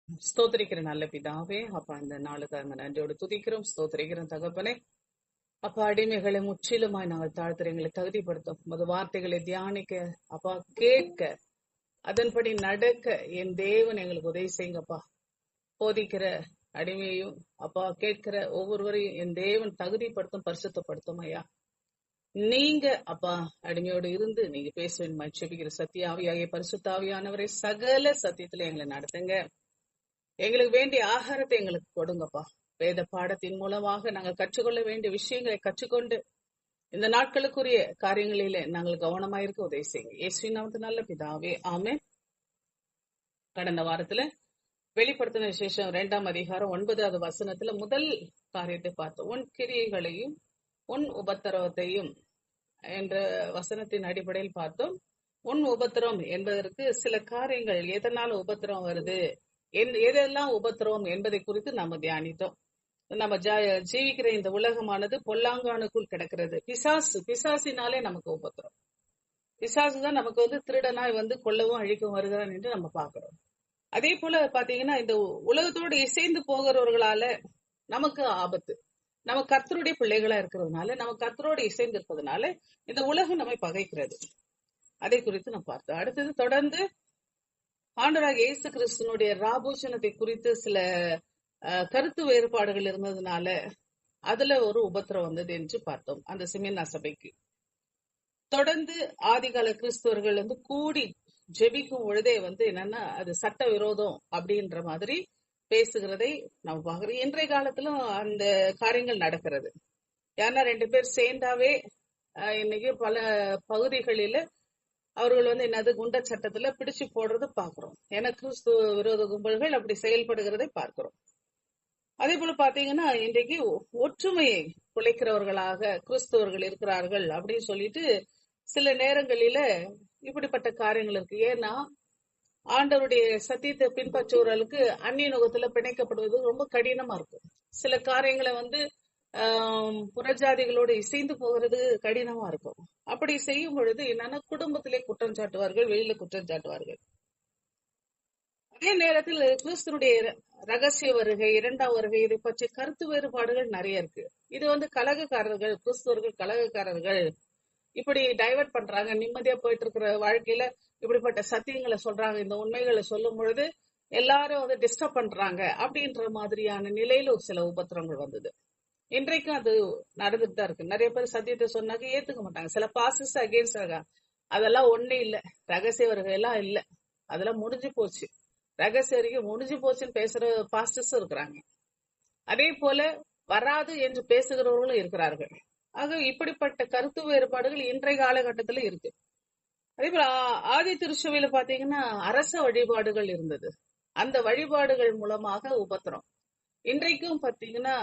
ஸ்தோத்திரிக்கிற நல்ல பிதாவே, அப்பா இந்த நாளுக்காக நன்றியோடு துதிக்கிறோம். ஸ்தோத்திரிக்கிறோம் தகப்பனே. அப்பா, அடிமைகளை முற்றிலுமாய் நாங்கள் தாழ்த்துற எங்களை தகுதிப்படுத்தும் உமது வார்த்தைகளை தியானிக்க, அப்பா கேட்க, அதன்படி நடக்க என் தேவன் எங்களுக்கு உதவி செய்யுங்கப்பா. போதிக்கிற அடிமையும் அப்பா கேட்கிற ஒவ்வொருவரையும் என் தேவன் தகுதிப்படுத்தும், பரிசுத்தப்படுத்தும் ஐயா. நீங்க அப்பா அடிமையோடு இருந்து நீங்க பேச வேண்டுமா செபிக்கிற சத்தியாவியாகிய பரிசுத்தாவியானவரை சகல சத்தியத்துல எங்களை நடத்துங்க. எங்களுக்கு வேண்டிய ஆகாரத்தை எங்களுக்கு கொடுங்கப்பா. வேத பாடத்தின் மூலமாக நாங்கள் கற்றுக்கொள்ள வேண்டிய விஷயங்களை கற்றுக்கொண்டு இந்த நாட்களுக்குரிய காரியங்களிலே நாங்கள் கவனமாயிருக்க உதவி செய்யுங்க. இயேசுவின் நாமத்தில் நல்ல பிதாவே, ஆமென். கடந்த வாரத்துல வெளிப்படுத்தின விசேஷம் 2ஆம் அதிகாரம் 9வது வசனத்துல முதல் காரியத்தை பார்த்தோம். உன் கிரியைகளையும் உன் உபத்திரவத்தையும் என்ற வசனத்தின் அடிப்படையில் பார்த்தோம். உன் உபத்திரம் என்பதற்கு சில காரியங்கள், எதனால உபத்திரம் வருது, எதெல்லாம் உபத்திரவம் என்பதை குறித்து நம்ம தியானித்தோம். நம்ம ஜீவிக்கிற இந்த உலகமானது பொல்லாங்கானுக்குள் கிடக்கிறது. பிசாசினாலே நமக்கு உபத்திரம். பிசாசு தான் நமக்கு திருடனாய் கொல்லவும் அழிக்கவும் வருகிறான் என்று நம்ம பாக்குறோம். அதே போல பாத்தீங்கன்னா இந்த உலகத்தோடு இசைந்து போகிறவர்களால நமக்கு ஆபத்து. நம்ம கர்த்தருடைய பிள்ளைகளா இருக்கிறதுனால, நம்ம கர்த்தரோடு இசைந்து இருப்பதனால இந்த உலகம் நம்மை பகைக்கிறது. அதை குறித்து நம்ம பார்த்தோம். அடுத்தது தொடர்ந்து ஆண்டவராக இயேசு கிறிஸ்துனுடைய ராபோஷனத்தை குறித்து சில கருத்து வேறுபாடுகள் இருந்ததுனால அதுல ஒரு உபத்திரம் வந்தது என்று பார்த்தோம். அந்த சிமினா சபைக்கு தொடர்ந்து ஆதிகால கிறிஸ்தவர்கள் கூடி ஜெபிக்கும் பொழுதே என்னன்னா அது சட்ட விரோதம் அப்படின்ற மாதிரி பேசுகிறதை நம்ம பாக்குறோம். இன்றைய காலத்திலும் அந்த காரியங்கள் நடக்கிறது. ஏன்னா 2 பேர் சேர்ந்தாவே இன்னைக்கு பல பகுதிகளில அவர்கள் என்னது குண்ட சட்டத்துல பிடிச்சு போடுறது பாக்குறோம். ஏன்னா கிறிஸ்துவ விரோத கும்பல்கள் அப்படி செயல்படுகிறதை பார்க்கிறோம். அதே போல பாத்தீங்கன்னா இன்றைக்கு ஒற்றுமையை குலைக்கிறவர்களாக கிறிஸ்தவர்கள் இருக்கிறார்கள் அப்படின்னு சொல்லிட்டு சில நேரங்களில இப்படிப்பட்ட காரியங்கள் இருக்கு. ஏன்னா ஆண்டவருடைய சத்தியத்தை பின்பற்றுவர்களுக்கு அந்நிய நுகத்துல பிணைக்கப்படுவது ரொம்ப கடினமா இருக்கும். சில காரியங்களை புறஜாதிகளோடு இசைந்து போகிறது கடினமா இருக்கும். அப்படி செய்யும் பொழுது என்னன்னா குடும்பத்திலே குற்றம் சாட்டுவார்கள், வெளியில குற்றம் சாட்டுவார்கள். அதே நேரத்தில் கிறிஸ்துனுடைய ரகசிய வருகை, 2ஆம் வருகை, இதை பற்றி கருத்து வேறுபாடுகள் நிறைய இருக்கு. இது கலகக்காரர்கள், கிறிஸ்துவர்கள் கலகக்காரர்கள் இப்படி டைவர்ட் பண்றாங்க. நிம்மதியா போயிட்டு இருக்கிற வாழ்க்கையில இப்படிப்பட்ட சத்தியங்களை சொல்றாங்க. இந்த உண்மைகளை சொல்லும் பொழுது எல்லாரும் டிஸ்டர்ப் பண்றாங்க அப்படின்ற மாதிரியான நிலையில சில உபத்திரங்கள் வந்தது. இன்றைக்கும் அது நடந்துட்டு தான் இருக்கு. நிறைய பேர் சத்தியத்தை சொன்னாக்க ஏத்துக்க மாட்டாங்க. சில பாசஸ் அகேன்ஸ்ட் இருக்காங்க. அதெல்லாம் ஒண்ணு இல்ல, ரகசிய வருகை எல்லாம் இல்ல, அதெல்லாம் முடிஞ்சு போச்சு, ரகசிய வருகை முடிஞ்சு போச்சுன்னு பேசுற பாஸ்டர்ஸ் இருக்கிறாங்க. அதே போல வராது என்று பேசுகிறவர்களும் இருக்கிறார்கள். ஆக இப்படிப்பட்ட கருத்து வேறுபாடுகள் இன்றைய காலகட்டத்துல இருக்கு. அதே போல ஆதி திருச்சபையில பாத்தீங்கன்னா அரச வழிபாடுகள் இருந்தது. அந்த வழிபாடுகள் மூலமாக உபத்திரம். இன்றைக்கும் பாத்தீங்கன்னா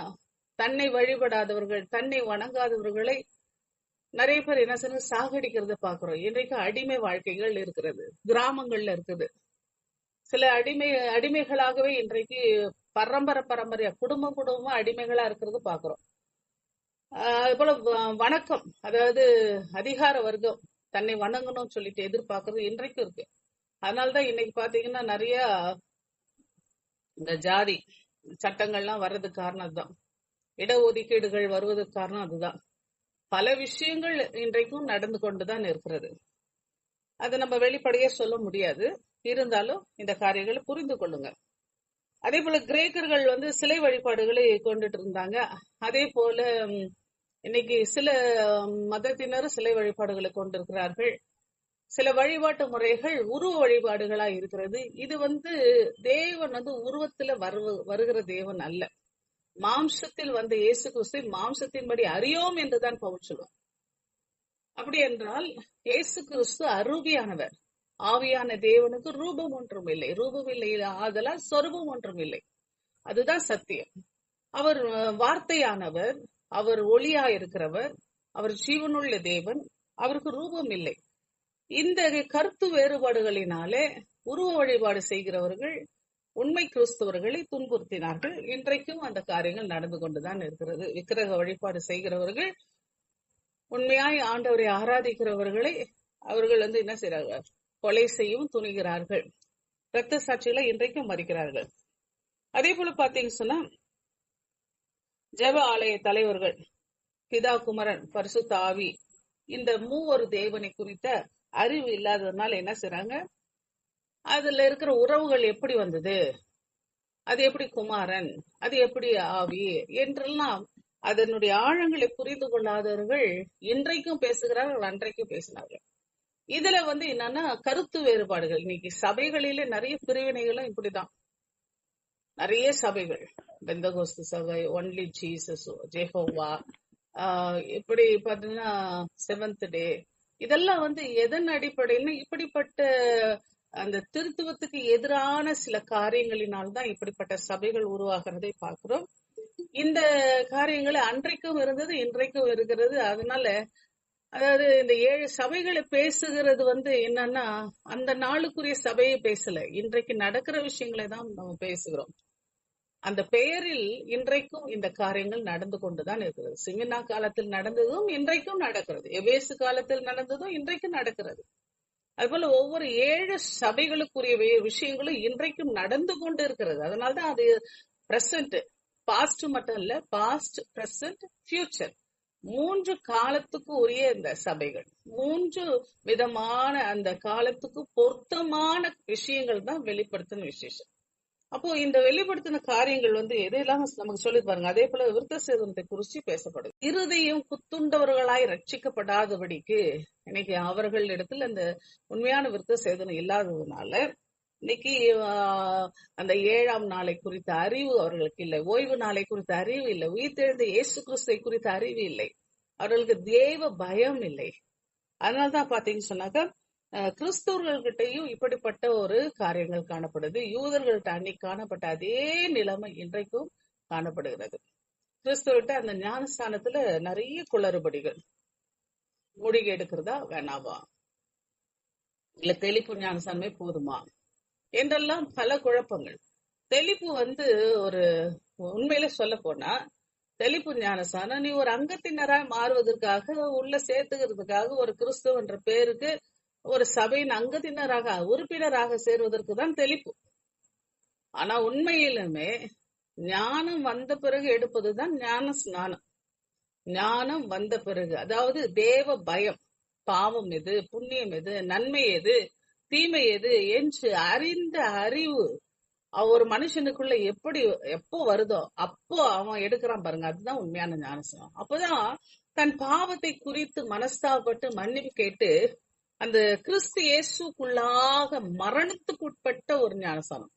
தன்னை வழிபடாதவர்கள், தன்னை வணங்காதவர்களை நிறைய பேர் என்ன செய்ய சாகடிக்கிறத பாக்குறோம். இன்றைக்கு அடிமை வாழ்க்கைகள் இருக்கிறது, கிராமங்கள்ல இருக்குது. சில அடிமைகளாகவே இன்றைக்கு பரம்பரையா குடும்பமா அடிமைகளா இருக்கிறது பாக்குறோம். அது போல வணக்கம், அதாவது அதிகார வர்க்கம் தன்னை வணங்கணும்னு சொல்லிட்டு எதிர்பார்க்கறது இன்றைக்கும் இருக்கு. அதனாலதான் இன்னைக்கு பாத்தீங்கன்னா நிறைய இந்த ஜாதி சட்டங்கள்லாம் வர்றதுக்கு காரணம் அதுதான். இடஒதுக்கீடுகள் வருவதற்கு காரணம் அதுதான். பல விஷயங்கள் இன்றைக்கும் நடந்து கொண்டுதான் இருக்கிறது. அதை நம்ம வெளிப்படையா சொல்ல முடியாது. இருந்தாலும் இந்த காரியங்களை புரிந்து கொள்ளுங்க. அதே போல கிரேக்கர்கள் சிலை வழிபாடுகளை கொண்டுட்டு இருந்தாங்க. அதே போல இன்னைக்கு சில மதத்தினரும் சிலை வழிபாடுகளை கொண்டிருக்கிறார்கள். சில வழிபாட்டு முறைகள் உருவ வழிபாடுகளா இருக்கிறது. இது தேவன் உருவத்துல வருகிற தேவன் அல்ல. மாம்சத்தில் இயேசு கிறிஸ்து மாம்சத்தின்படி அறியோம் என்றுதான் பவுல் சொல்லுவார். அப்படி என்றால் இயேசு கிறிஸ்து அரூபியானவர். ஆவியான தேவனுக்கு ரூபம் ஒன்றும் இல்லை, ரூபம் இல்லை ஆதலால் சொரூபம் ஒன்றும் இல்லை. அதுதான் சத்தியம். அவர் வார்த்தையானவர், அவர் ஒளியா இருக்கிறவர், அவர் ஜீவனுள்ள தேவன், அவருக்கு ரூபம் இல்லை. இந்த கருத்து வேறுபாடுகளினாலே உருவ வழிபாடு செய்கிறவர்கள் உண்மை கிறிஸ்தவர்களை துன்புறுத்தினார்கள். இன்றைக்கும் அந்த காரியங்கள் நடந்து கொண்டுதான் இருக்கிறது. விக்கிரக வழிபாடு செய்கிறவர்கள் உண்மையாய் ஆண்டவரை ஆராதிக்கிறவர்களை அவர்கள் என்ன செய்றாங்க, கொலை செய்யவும் துணிகிறார்கள். இரத்த சாட்சிகளை இன்றைக்கும் மறிக்கிறார்கள். அதே போல பாத்தீங்க சொன்னா ஜெப ஆலய தலைவர்கள் பிதா, குமரன், பரிசுத்த ஆவி இந்த மூவொரு தேவனை குறித்த அறிவு இல்லாததுனால என்ன செய்றாங்க, அதுல இருக்கிற உறவுகள் எப்படி வந்தது, அது எப்படி குமாரன், அது எப்படி ஆவி என்றெல்லாம் அதனுடைய ஆழங்களை புரிந்து கொள்ளாதவர்கள் இன்றைக்கும் பேசுகிறார்கள், அன்றைக்கும் பேசினார்கள். இதுல என்னன்னா கருத்து வேறுபாடுகள். இன்னைக்கு சபைகளிலே நிறைய பிரிவினைகளும் இப்படிதான். நிறைய சபைகள், பெந்தகோஸ்து சபை, ஒன்லி ஜீசஸ், ஜெகோவா, இப்படி பாத்தீங்கன்னா செவன்த் டே, இதெல்லாம் எதன் அடிப்படையில் இப்படிப்பட்ட அந்த திருத்துவத்துக்கு எதிரான சில காரியங்களினால்தான் இப்படிப்பட்ட சபைகள் உருவாகிறதை பார்க்கிறோம். இந்த காரியங்கள் அன்றைக்கும் இருந்தது, இன்றைக்கும் இருக்கிறது. அதனால அதாவது இந்த 7 சபைகளை பேசுகிறது என்னன்னா அந்த நாளுக்குரிய சபையை பேசல, இன்றைக்கு நடக்கிற விஷயங்களை தான் நம்ம பேசுகிறோம். அந்த பெயரில் இன்றைக்கும் இந்த காரியங்கள் நடந்து கொண்டுதான் இருக்கிறது. சிமினா காலத்தில் நடந்ததும் இன்றைக்கும் நடக்கிறது, எபேசு காலத்தில் நடந்ததும் இன்றைக்கும் நடக்கிறது. அதுபோல ஒவ்வொரு 7 சபைகளுக்குரிய விஷயங்களும் இன்றைக்கும் நடந்து கொண்டு இருக்கிறது. அதனால்தான் அது பிரசன்ட், பாஸ்ட் மட்டும் இல்ல, பாஸ்ட், பிரசன்ட், ஃபியூச்சர், 3 காலத்துக்கு உரிய இந்த சபைகள், 3 விதமான அந்த காலத்துக்கு பொருத்தமான விஷயங்கள் தான் வெளிப்படுத்தின விசேஷம். அப்போ இந்த வெளிப்படுத்தின காரியங்கள் எதெல்லாம் நமக்கு சொல்லி பாருங்க. அதே போல விருத்த சேதனத்தை குறிச்சு பேசப்படுது. இருதயம் குத்துண்டவர்களாய் ரட்சிக்கப்படாதபடிக்கு இன்னைக்கு அவர்கள் இடத்துல அந்த உண்மையான விருத்த சேதனம் இல்லாததுனால இன்னைக்கு அந்த 7ஆம் நாளை குறித்த அறிவு அவர்களுக்கு இல்லை, ஓய்வு நாளை குறித்த அறிவு இல்லை, உயிர்த்தெழுந்த இயேசு கிறிஸ்துவை குறித்த அறிவு இல்லை, அவர்களுக்கு தேவ பயம் இல்லை. அதனால்தான் பாத்தீங்கன்னு சொன்னாக்க கிறிஸ்தவர்கள்கிட்டையும் இப்படிப்பட்ட ஒரு காரியங்கள் காணப்படுது. யூதர்கள்ட்ட அன்னைக்கு காணப்பட்ட அதே நிலைமை இன்றைக்கும் காணப்படுகிறது. கிறிஸ்தவர்கிட்ட அந்த ஞானஸ்தானத்துல நிறைய குளறுபடிகள், மூலிகை எடுக்கிறதா வேணாவா, இல்ல தெளிப்பு ஞானஸ்தானமே போதுமா என்றெல்லாம் பல குழப்பங்கள். தெளிப்பு ஒரு உண்மையில சொல்ல போனா தெளிப்பு ஞானஸ்தானம் நீ ஒரு அங்கத்தினராய் மாறுவதற்காக, உள்ள சேர்த்துக்கிறதுக்காக, ஒரு கிறிஸ்தவ என்ற பேருக்கு ஒரு சபையின் அங்கத்தினராக, உறுப்பினராக சேருவதற்கு தான் தெளிப்பு. ஆனா உண்மையிலுமே ஞானம் வந்த பிறகு எடுப்பதுதான் ஞான ஸ்நானம். ஞானம் வந்த பிறகு, அதாவது தேவ பயம், பாவம் எது, புண்ணியம் எது, நன்மை எது, தீமை எது என்று அறிந்த அறிவு ஒரு மனுஷனுக்குள்ள எப்போ வருதோ அப்போ அவன் எடுக்கிறான் பாருங்க, அதுதான் உண்மையான ஞானஸ்நானம். அப்பதான் தன் பாவத்தை குறித்து மனஸ்தாபப்பட்டு மன்னிப்பு கேட்டு அந்த கிறிஸ்து இயேசுக்குள்ளாக மரணத்துக்கு உட்பட்ட ஒரு ஞானஸ்நானம்.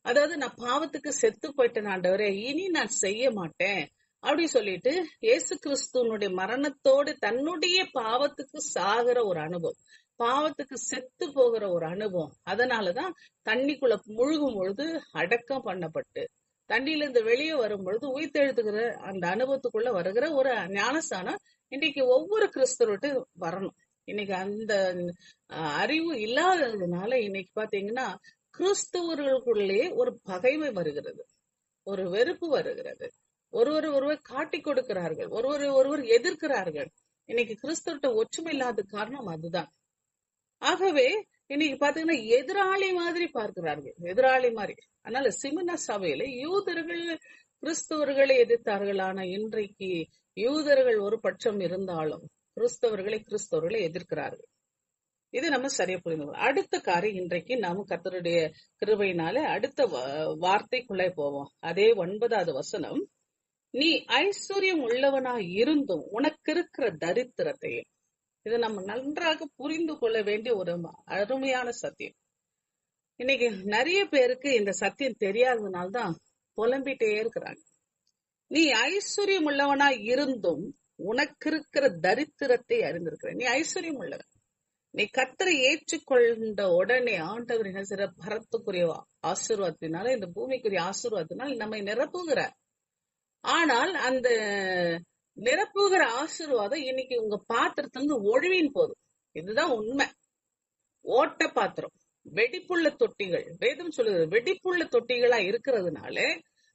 அதாவது நான் பாவத்துக்கு செத்து போயிட்டேன் ஆண்டவரே, இனி நான் செய்ய மாட்டேன் அப்படி சொல்லிட்டு இயேசு கிறிஸ்துவனுடைய மரணத்தோடு தன்னுடைய பாவத்துக்கு சாகிற ஒரு அனுபவம், பாவத்துக்கு செத்து போகிற ஒரு அனுபவம். அதனாலதான் தண்ணிக்குள்ள முழுகும் பொழுது அடக்கம் பண்ணப்பட்டு தண்ணியில இருந்து வெளியே வரும் பொழுது உயிர்த்தெழுத்துக்கிற அந்த அனுபவத்துக்குள்ள வருகிற ஒரு ஞானஸ்தானம் இன்னைக்கு ஒவ்வொரு கிறிஸ்தவர்கிட்ட வரணும். இன்னைக்கு அந்த அறிவு இல்லாததுனால இன்னைக்கு பாத்தீங்கன்னா கிறிஸ்தவர்களுக்குள்ளே ஒரு பகைமை வருகிறது, ஒரு வெறுப்பு வருகிறது, ஒருவர் காட்டி கொடுக்கிறார்கள், ஒருவர் எதிர்க்கிறார்கள். இன்னைக்கு கிறிஸ்தவர்கிட்ட ஒற்றுமை இல்லாத காரணம் அதுதான். ஆகவே இன்னைக்கு பாத்தீங்கன்னா எதிராளி மாதிரி பார்க்கிறார்கள், எதிராளி மாதிரி. அதனால சிமினா சபையில யூதர்கள் கிறிஸ்தவர்களை எதிர்த்தார்கள். ஆனா இன்றைக்கு யூதர்கள் ஒரு பட்சம் இருந்தாலும் கிறிஸ்தவர்களை எதிர்க்கிறார்கள். இது நம்ம சரியா புரிந்து. அடுத்த காரியம், இன்றைக்கு நாம கர்த்தருடைய கிருபையினால அடுத்த வார்த்தைக்குள்ளே போவோம். அதே 9வது வசனம், நீ ஐஸ்வர்யம் உள்ளவனாய் இருந்தும் உனக்கு இருக்கிற தரித்திரத்தையும். இது நம்ம நன்றாக புரிந்து கொள்ள வேண்டிய ஒரு அருமையான சத்தியம். இன்னைக்கு நிறைய பேருக்கு இந்த சத்தியம் தெரியாததுனால்தான் புலம்பிட்டே இருக்கிறாங்க. நீ ஐஸ்வர்யம் உள்ளவனாய் இருந்தும் உனக்கு இருக்கிற தரித்திரத்தை அறிந்திருக்கிற. நீ ஐஸ்வர்யம் உள்ளவன், நீ கர்த்தரை ஏற்றுக்கொண்ட உடனே ஆண்டவர் என்ன செய்ற, பரத்துக்குரிய ஆசீர்வாதத்தினால, இந்த பூமிக்குரிய ஆசீர்வாதத்தினால் நம்மை நிரப்புகிறார். ஆனால் அந்த நிரப்புகிற ஆசீர்வாதம் இன்னைக்கு உங்க பாத்திரத்திலிருந்து ஒழிவின் போதும். இதுதான் உண்மை. ஓட்ட பாத்திரம், வெடிப்புள்ள தொட்டிகள், வேதம் சொல்லுது வெடிப்புள்ள தொட்டிகளா இருக்கிறதுனால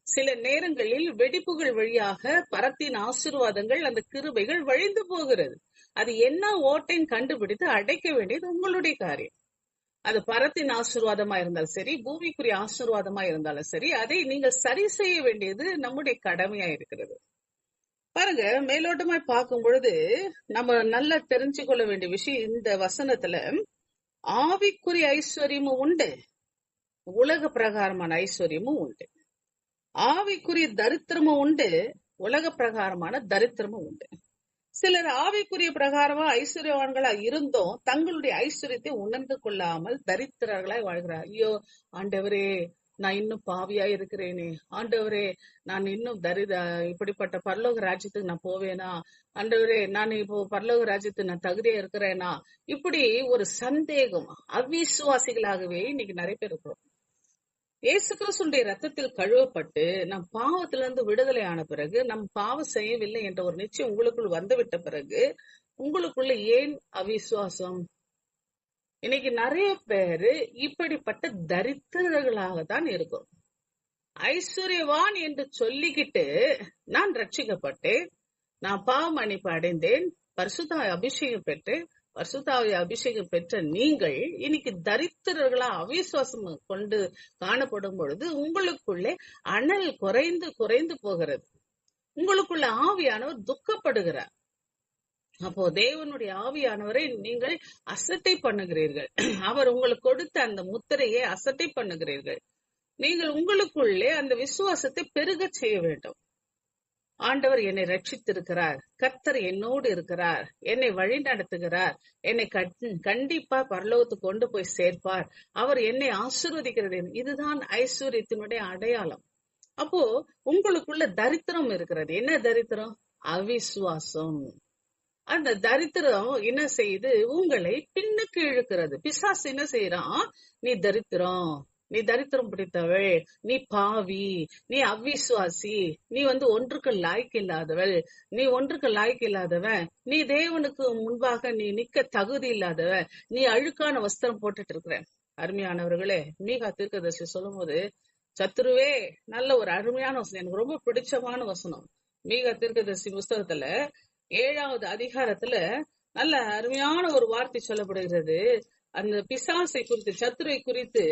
சில நேரங்களில் வெடிப்புகள் வழியாக பரத்தின் ஆசீர்வாதங்கள், அந்த கிருபைகள் வழிந்து போகிறது. அது என்ன ஓட்டைன்னு கண்டுபிடித்து அடைக்க வேண்டியது உங்களுடைய காரியம். அது பரத்தின் ஆசீர்வாதமா இருந்தாலும் சரி, பூமிக்குரிய ஆசீர்வாதமா இருந்தாலும் சரி, அதை நீங்கள் சரி செய்ய வேண்டியது நம்முடைய கடமையா இருக்கிறது. பாருங்க, மேலோட்டமாய் பார்க்கும் பொழுது நம்ம நல்லா தெரிஞ்சு கொள்ள வேண்டிய விஷயம் இந்த வசனத்துல, ஆவிக்குரிய ஐஸ்வர்யமும் உண்டு, உலக பிரகாரமான ஐஸ்வர்யமும் உண்டு. ஆவிக்குரிய தரித்திரமும் உண்டு, உலக பிரகாரமான தரித்திரமும் உண்டு. சிலர் ஆவிக்குரிய பிரகாரமா ஐஸ்வர்யவான்களா இருந்தும் தங்களுடைய ஐஸ்வர்யத்தை உணர்ந்து கொள்ளாமல் தரித்திரர்களாய் வாழ்கிறார். ஐயோ ஆண்டவரே, நான் இன்னும் பாவியா இருக்கிறேனே, ஆண்டவரே நான் இன்னும் இப்படிப்பட்ட பரலோக ராஜ்யத்துக்கு நான் போவேனா, ஆண்டவரே நான் இப்போ பரலோக ராஜ்யத்துக்கு நான் தகுதியா இருக்கிறேனா, இப்படி ஒரு சந்தேகம், அவிசுவாசிகளாகவே இன்னைக்கு நிறைய பேர் இருக்கிறோம். இயேசு கிறிஸ்துடைய ரத்தத்தில் கழுவப்பட்டு நம் பாவத்திலிருந்து விடுதலை ஆன பிறகு, நம் பாவம் செய்யவில்லை என்ற ஒரு நிச்சயம் உங்களுக்குள் வந்துவிட்ட பிறகு உங்களுக்குள்ள ஏன் அவிசுவாசம்? இன்னைக்கு நிறைய பேரு இப்படிப்பட்ட தரித்திரர்களாகத்தான் இருக்கும். ஐஸ்வர்யவான் என்று சொல்லிக்கிட்டு நான் ரட்சிக்கப்பட்டேன், நான் பாவ மன்னிப்பு அடைந்தேன், பரிசுத்த அபிஷேகம் பெற்றேன், பரிசுத்தாவி அபிஷேகம் பெற்ற நீங்கள் இன்னைக்கு தரித்திரர்களா அவிசுவாசம் கொண்டு காணப்படும் பொழுது உங்களுக்குள்ளே அனல் குறைந்து குறைந்து போகிறது. உங்களுக்குள்ள ஆவியானவர் துக்கப்படுகிறார். அப்போ தேவனுடைய ஆவியானவரை நீங்கள் அசட்டை பண்ணுகிறீர்கள். அவர் உங்களுக்கு கொடுத்த அந்த முத்திரையை அசட்டை பண்ணுகிறீர்கள். நீங்கள் உங்களுக்குள்ளே அந்த விசுவாசத்தை பெருக செய்ய வேண்டும். ஆண்டவர் என்னை ரட்சித்திருக்கிறார், கர்த்தர் என்னோடு இருக்கிறார், என்னை வழி நடத்துகிறார், என்னை கண்டிப்பா பரலோகத்துக்கு கொண்டு போய் சேர்ப்பார், அவர் என்னை ஆசீர்வதிக்கிறது. இதுதான் ஐஸ்வர்யத்தினுடைய அடையாளம். அப்போ உங்களுக்குள்ள தரித்திரம் இருக்கிறது. என்ன தரித்திரம்? அவிசுவாசம். அந்த தரித்திரம் என்ன செய்யுது? உங்களை பின்னுக்கு இழுக்கிறது. பிசாசு என்ன செய்யறான்? நீ தரித்திரம், நீ தரித்திரம் பிடித்தவள், நீ பாவி, நீ அவிசுவாசி, நீ ஒன்றுக்கு லாய்க்கு இல்லாதவள், நீ ஒன்றுக்கு லாய்க்கு இல்லாதவன், நீ தேவனுக்கு முன்பாக நீ நிக்க தகுதி இல்லாதவன், நீ அழுக்கான வஸ்திரம் போட்டுட்டு இருக்கிற. அருமையானவர்களே, மீகா தீர்க்கதரிசி சொல்லும் போது, சத்துருவே, நல்ல ஒரு அருமையான வசனம், எனக்கு ரொம்ப பிடிச்சமான வசனம். மீகா தீர்க்கதரிசி புஸ்தகத்துல 7வது அதிகாரத்துல நல்ல அருமையான ஒரு வார்த்தை சொல்லப்படுகிறது. அந்த பிசாசை குறித்து, சத்துருவை குறித்து